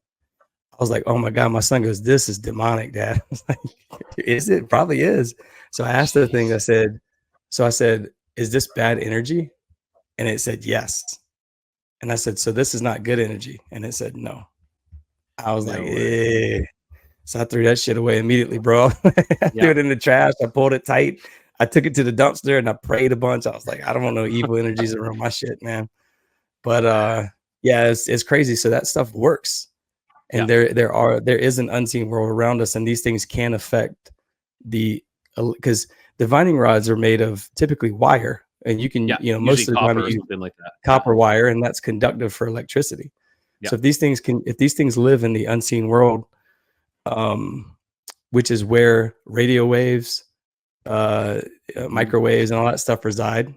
I was like, "Oh my God." My son goes, "This is demonic, Dad." I was like, "Is it? Probably is." So I asked the thing. I said, "Is this bad energy?" And it said, "Yes." And I said, "So this is not good energy?" And it said, "No." I was like, "Eh." So I threw that shit away immediately, bro. I threw it in the trash. I pulled it tight. I took it to the dumpster and I prayed a bunch. I was like, I don't want no evil energies around my shit, man. But it's crazy. So that stuff works. And there is an unseen world around us, and these things can affect because divining rods are made of typically wire, and you can most of the time you use like that. copper wire, and that's conductive for electricity. So if these things live in the unseen world, which is where radio waves, microwaves, and all that stuff reside,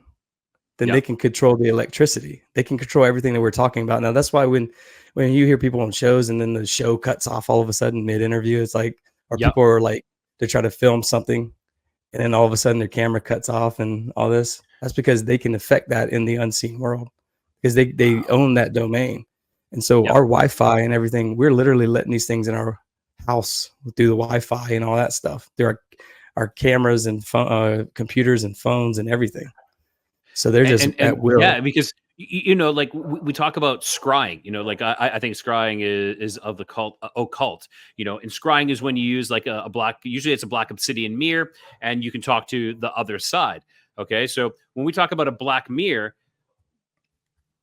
then they can control the electricity. They can control everything that we're talking about. Now, that's why when you hear people on shows and then the show cuts off all of a sudden mid-interview, it's like, or people are like, they try to film something and then all of a sudden their camera cuts off and all this. That's because they can affect that in the unseen world because they own that domain. And so our Wi-Fi and everything, we're literally letting these things in our house through the Wi-Fi and all that stuff. There are our cameras and computers and phones and everything. So they're just at will. Yeah, because like we talk about scrying. Like I think scrying is of the occult. And scrying is when you use like a black. Usually it's a black obsidian mirror, and you can talk to the other side. Okay, so when we talk about a black mirror,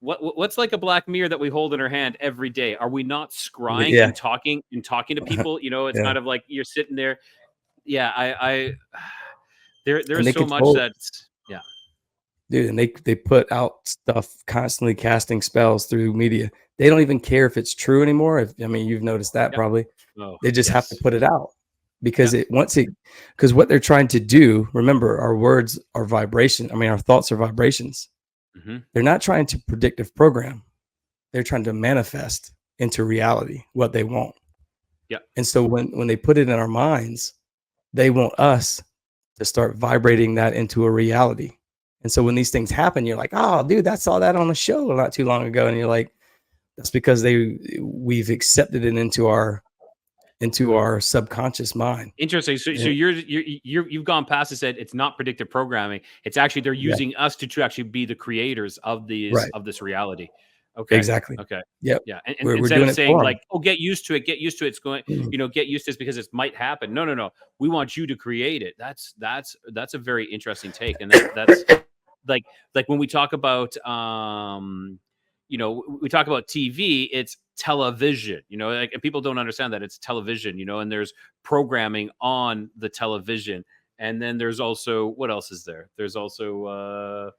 what's like a black mirror that we hold in our hand every day? Are we not scrying and talking to people? It's kind of like you're sitting there. Yeah, there's so much that's dude, and they put out stuff constantly casting spells through media. They don't even care if it's true anymore. You've noticed that probably. They just have to put it out because because what they're trying to do, remember, our words are vibration. Our thoughts are vibrations. Mm-hmm. They're not trying to predictive program. They're trying to manifest into reality what they want. Yeah. And so when they put it in our minds, they want us to start vibrating that into a reality. And so when these things happen, you're like, oh, dude, I saw that on a show not too long ago. And you're like, that's because we've accepted it into our subconscious mind. Interesting. So you've gone past and said it's not predictive programming. It's actually they're using us to actually be the creators of of this reality. Okay. Exactly. Okay. Yep. Yeah. And instead of saying like, oh, get used to it. It's going, get used to this because it might happen. No. We want you to create it. That's a very interesting take. And that's like when we talk about, we talk about TV, it's television, like, and people don't understand that it's television, and there's programming on the television. And then there's also, what else is there? There's also,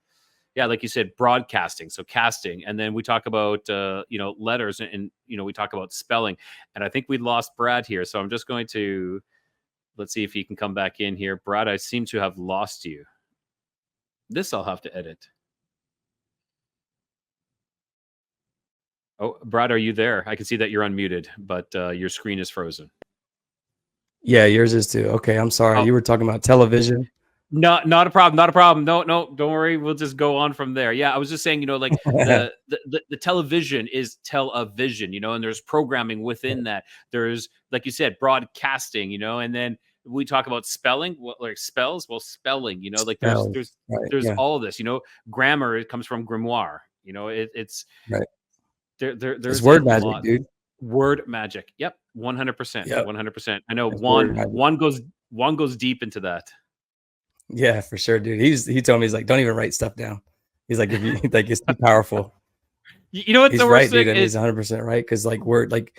like you said, broadcasting. So casting. And then we talk about, letters and, we talk about spelling. And I think we lost Brad here. So I'm just going to, let's see if he can come back in here. Brad, I seem to have lost you. This I'll have to edit. Oh, Brad, are you there? I can see that you're unmuted, but your screen is frozen. Yeah, yours is too. Okay, I'm sorry. You were talking about television. No, not a problem. Not a problem. No, don't worry. We'll just go on from there. Yeah, I was just saying, like the television is television, and there's programming within that. There's, like you said, broadcasting, and then we talk about spelling, like spells. Well, spelling, like there's all of this, grammar. It comes from grimoire. It's right. There's word magic, dude. Word magic. Yep, 100%. 100%. I know one goes deep into that. Yeah, for sure, dude. He told me, he's like, don't even write stuff down. He's like, if you like, it's too powerful. You know what? He's right, dude, and he's 100% right because like word, like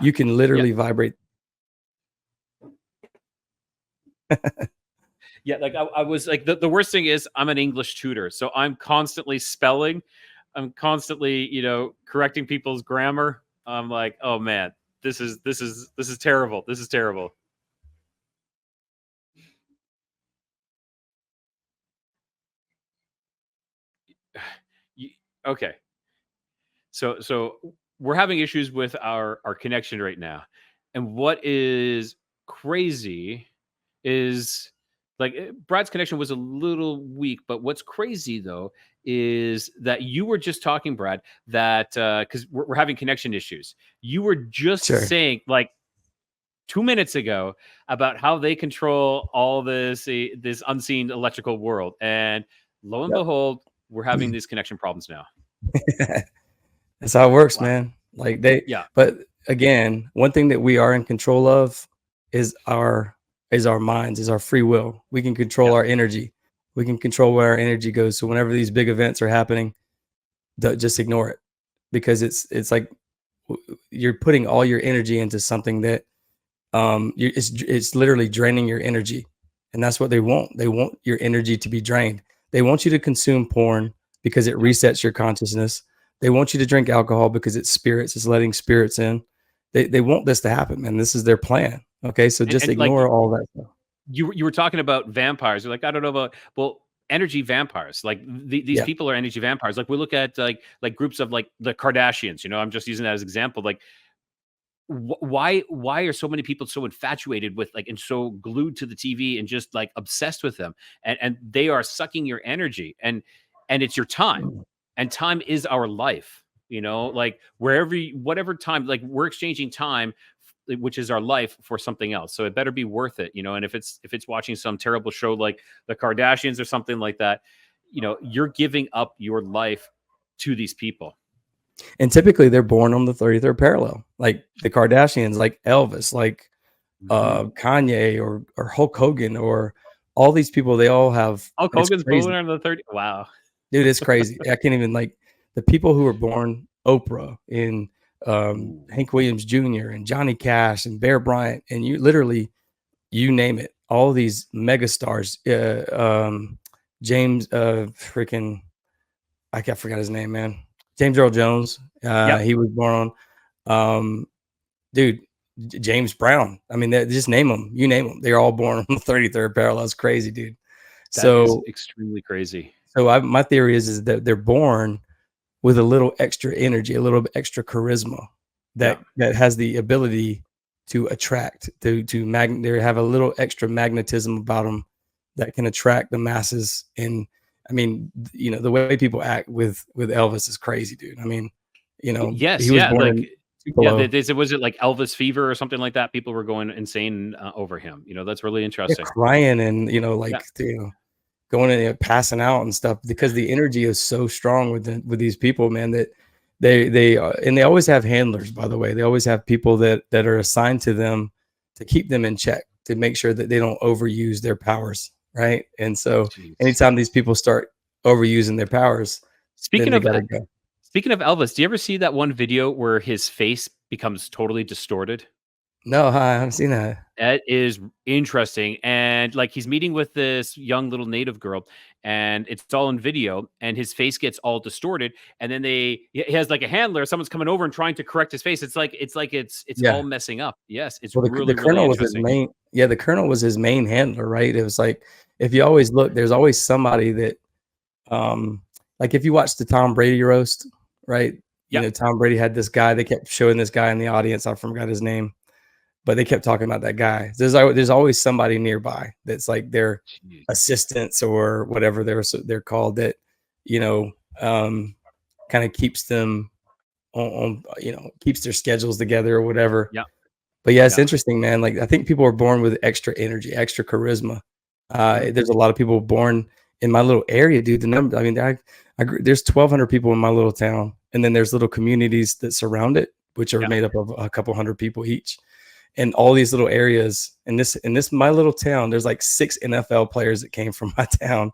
you can literally vibrate. Yeah, like I was like the worst thing is I'm an English tutor, so I'm constantly spelling. I'm constantly, correcting people's grammar. I'm like, oh man, this is terrible. This is terrible. Okay. So we're having issues with our connection right now. And what is crazy is like Brad's connection was a little weak, but what's crazy though is that you were just talking, Brad, that because we're having connection issues. You were just saying like 2 minutes ago about how they control all this unseen electrical world, and lo and behold, we're having these connection problems now. That's how it works, man. Like but again, one thing that we are in control of is our minds, is our free will. We can control our energy. We can control where our energy goes. So whenever these big events are happening, just ignore it, because it's like you're putting all your energy into something that it's literally draining your energy. And that's what they want. They want your energy to be drained. They want you to consume porn because it resets your consciousness. They want you to drink alcohol because it's spirits. It's letting spirits in. They want this to happen, man. This is their plan. Okay, so just ignore all that stuff. You were talking about vampires. You're like, I don't know about, well, energy vampires. Like these Yeah. people are energy vampires. Like we look at like groups of like the Kardashians. I'm just using that as an example. Like why are so many people so infatuated with like and so glued to the TV and just like obsessed with them, and they are sucking your energy, and it's your time, and time is our life, like whatever time, like we're exchanging time, which is our life, for something else. So it better be worth it, and if it's watching some terrible show like the Kardashians or something like that, you're giving up your life to these people. And typically they're born on the 33rd parallel, like the Kardashians, like Elvis, like Kanye or Hulk Hogan, or all these people. They all have Hulk Hogan's born on the 30. Wow, dude, it's crazy. I can't even, like, the people who were born, Oprah and Hank Williams Jr. and Johnny Cash and Bear Bryant, and you name it, all these mega stars. James freaking I forgot his name, man. James Earl Jones. He was born on dude, James Brown. I mean, just name them. You name them. They're all born on the 33rd parallel. It's crazy, dude. That is extremely crazy. So my theory is that they're born with a little extra energy, a little extra charisma that has the ability to attract, they have a little extra magnetism about them that can attract the masses. And I mean, the way people act with Elvis is crazy, dude. I mean, yes, he was born was it like Elvis fever or something like that? People were going insane over him. That's really interesting. Crying and going and passing out and stuff, because the energy is so strong with these people, man, that they and they always have handlers, by the way. They always have people that are assigned to them to keep them in check, to make sure that they don't overuse their powers, right? And so anytime these people start overusing their powers, speaking of Elvis, do you ever see that one video where his face becomes totally distorted? No, I haven't seen that. That is interesting. And like he's meeting with this young little native girl, and it's all in video, and his face gets all distorted. And then he has like a handler. Someone's coming over and trying to correct his face. It's all messing up. Yes, it's really, the Colonel really was his interesting. the Colonel was his main handler, right? It was like, if you always look, there's always somebody that, like if you watch the Tom Brady roast, right? Tom Brady had this guy. They kept showing this guy in the audience. I forgot his name, but they kept talking about that guy. There's always somebody nearby that's like their assistants or whatever they're called, that kind of keeps them on keeps their schedules together or whatever. Yeah. But yeah, it's interesting, man. Like, I think people are born with extra energy, extra charisma. There's a lot of people born in my little area, dude. The number, I mean, there's 1,200 people in my little town, and then there's little communities that surround it, which are made up of a couple hundred people each. And all these little areas in this my little town, there's like 6 NFL players that came from my town,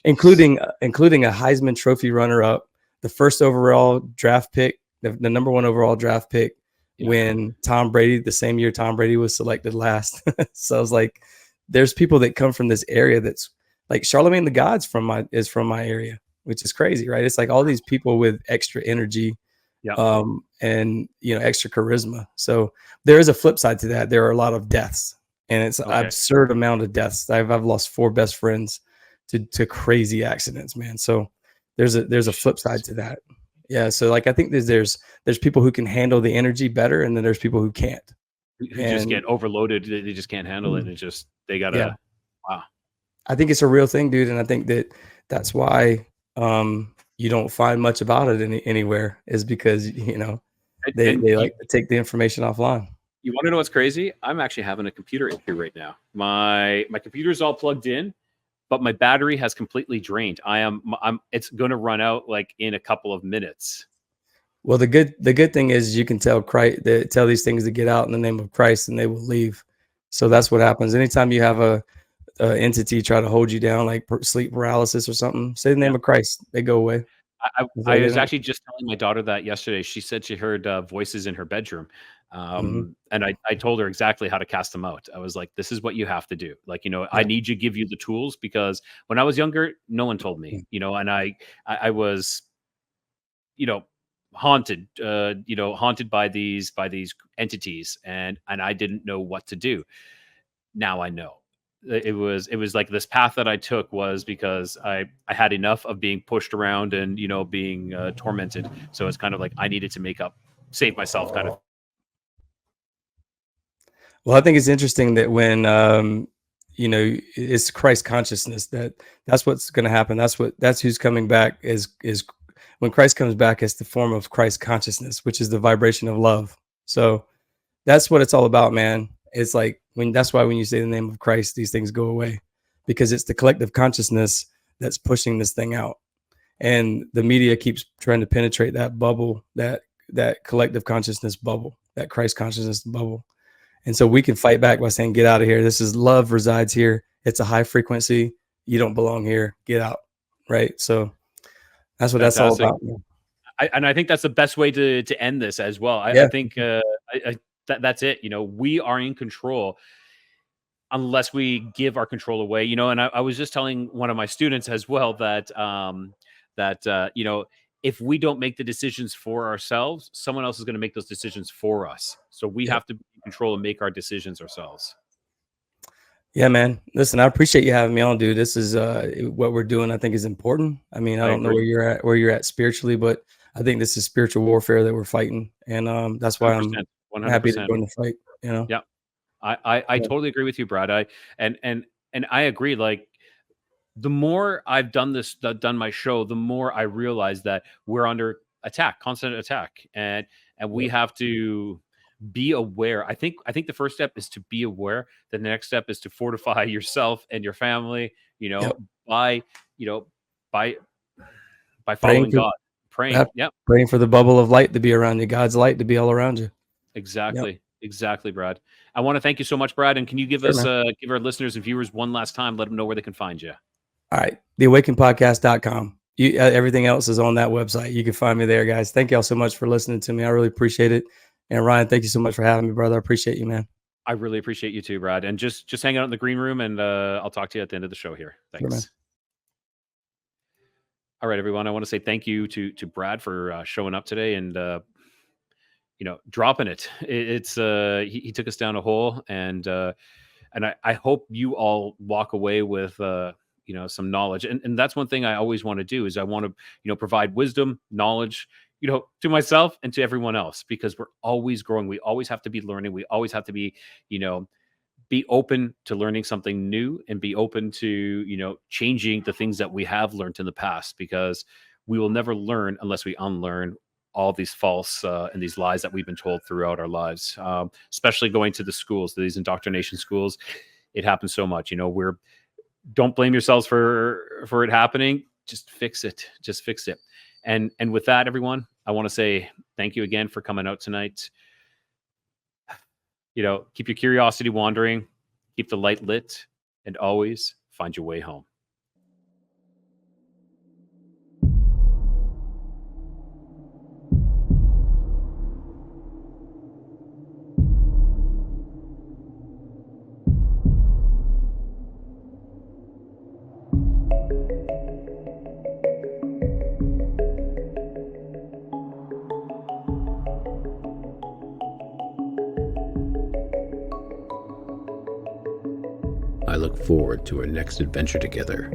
including a Heisman Trophy runner-up, the first overall draft pick, the number 1 overall draft pick, when Tom Brady, the same year Tom Brady was selected last. So I was like, there's people that come from this area that's like Charlemagne the God's from my area, which is crazy, right? It's like all these people with extra energy, and extra charisma. So there is a flip side to that. There are a lot of deaths, and it's an absurd amount of deaths. I've lost 4 best friends to crazy accidents, man. So there's a flip side to that. Yeah. So like, I think there's people who can handle the energy better, and then there's people who can't. Who just get overloaded. They just can't handle it. And they gotta, wow. I think it's a real thing, dude. And I think that's why you don't find much about it anywhere, is because they like to take the information offline. You want to know what's crazy? I'm actually having a computer issue right now. My computer's all plugged in, but my battery has completely drained. It's going to run out like in a couple of minutes. Well, the good thing is you can tell these things to get out in the name of Christ, and they will leave. So that's what happens anytime you have a entity try to hold you down, like sleep paralysis or something. Say the name of Christ, they go away. I was actually just telling my daughter that yesterday. She said she heard voices in her bedroom, and I told her exactly how to cast them out. I was like, "This is what you have to do. Like, I need to give you the tools, because when I was younger, no one told me. And I was, haunted, haunted by these entities, and I didn't know what to do. Now I know. it was like this path that I took was because I had enough of being pushed around and, you know, being tormented. So it's kind of like I needed to save myself kind of. Well, I think it's interesting that when, you know, it's Christ consciousness, that's what's going to happen. That's who's coming back is when Christ comes back, it's the form of Christ consciousness, which is the vibration of love. So that's what it's all about, man. It's like that's why when you say the name of Christ, these things go away, because it's the collective consciousness that's pushing this thing out. And the media keeps trying to penetrate that bubble, that collective consciousness bubble, that Christ consciousness bubble. And so we can fight back by saying, get out of here. This is love resides here. It's a high frequency. You don't belong here. Get out. Right. So that's what Fantastic. that's all about. And I think that's the best way to end this as well. I think that's it. You know, we are in control unless we give our control away, you know. And I was just telling one of my students as well that you know, if we don't make the decisions for ourselves, someone else is going to make those decisions for us. So we have to be in control and make our decisions ourselves. Yeah, man. Listen, I appreciate you having me on, dude. This is what we're doing. I think is important. I mean, I don't know where you're at spiritually, but I think this is spiritual warfare that we're fighting, and that's why 100%, I'm happy to go in the fight. You know. Yeah, I totally agree with you, Brad. And I agree. Like, the more I've done my show, the more I realize that we're under attack, constant attack, and we have to be aware. I think the first step is to be aware. The next step is to fortify yourself and your family, you know, by following God, praying. Praying for the bubble of light to be around you, God's light to be all around you. Exactly. Exactly, Brad. I want to thank you so much, Brad. And can you give give our listeners and viewers one last time, let them know where they can find you? All right. theawakenedpodcast.com. Everything else is on that website. You can find me there, guys. Thank y'all so much for listening to me. I really appreciate it. And Ryan, thank you so much for having me, brother. I appreciate you, man. I really appreciate you too, Brad. And just hang out in the green room, and I'll talk to you at the end of the show here. Thanks. Sure, all right, everyone. I want to say thank you to Brad for showing up today and you know, dropping it. It's he took us down a hole, and I hope you all walk away with you know, some knowledge. And that's one thing I always want to do is I want to, you know, provide wisdom, knowledge, you know, to myself and to everyone else, because we're always growing. We always have to be learning. We always have to be, you know, be open to learning something new and be open to, you know, changing the things that we have learned in the past, because we will never learn unless we unlearn all these false and these lies that we've been told throughout our lives, especially going to the schools, these indoctrination schools. It happens so much, you know. Don't blame yourselves for it happening. Just fix it. Just fix it. And with that, everyone, I want to say thank you again for coming out tonight. You know, keep your curiosity wandering, keep the light lit, and always find your way home. I look forward to our next adventure together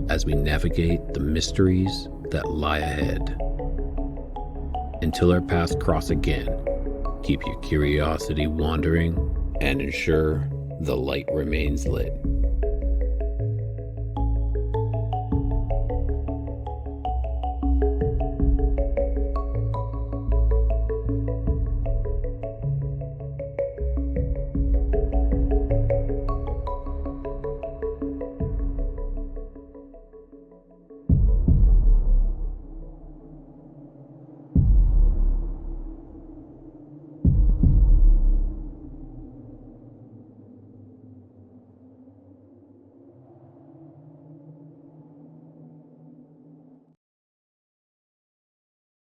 as we navigate the mysteries that lie ahead. Until our paths cross again, keep your curiosity wandering and ensure the light remains lit.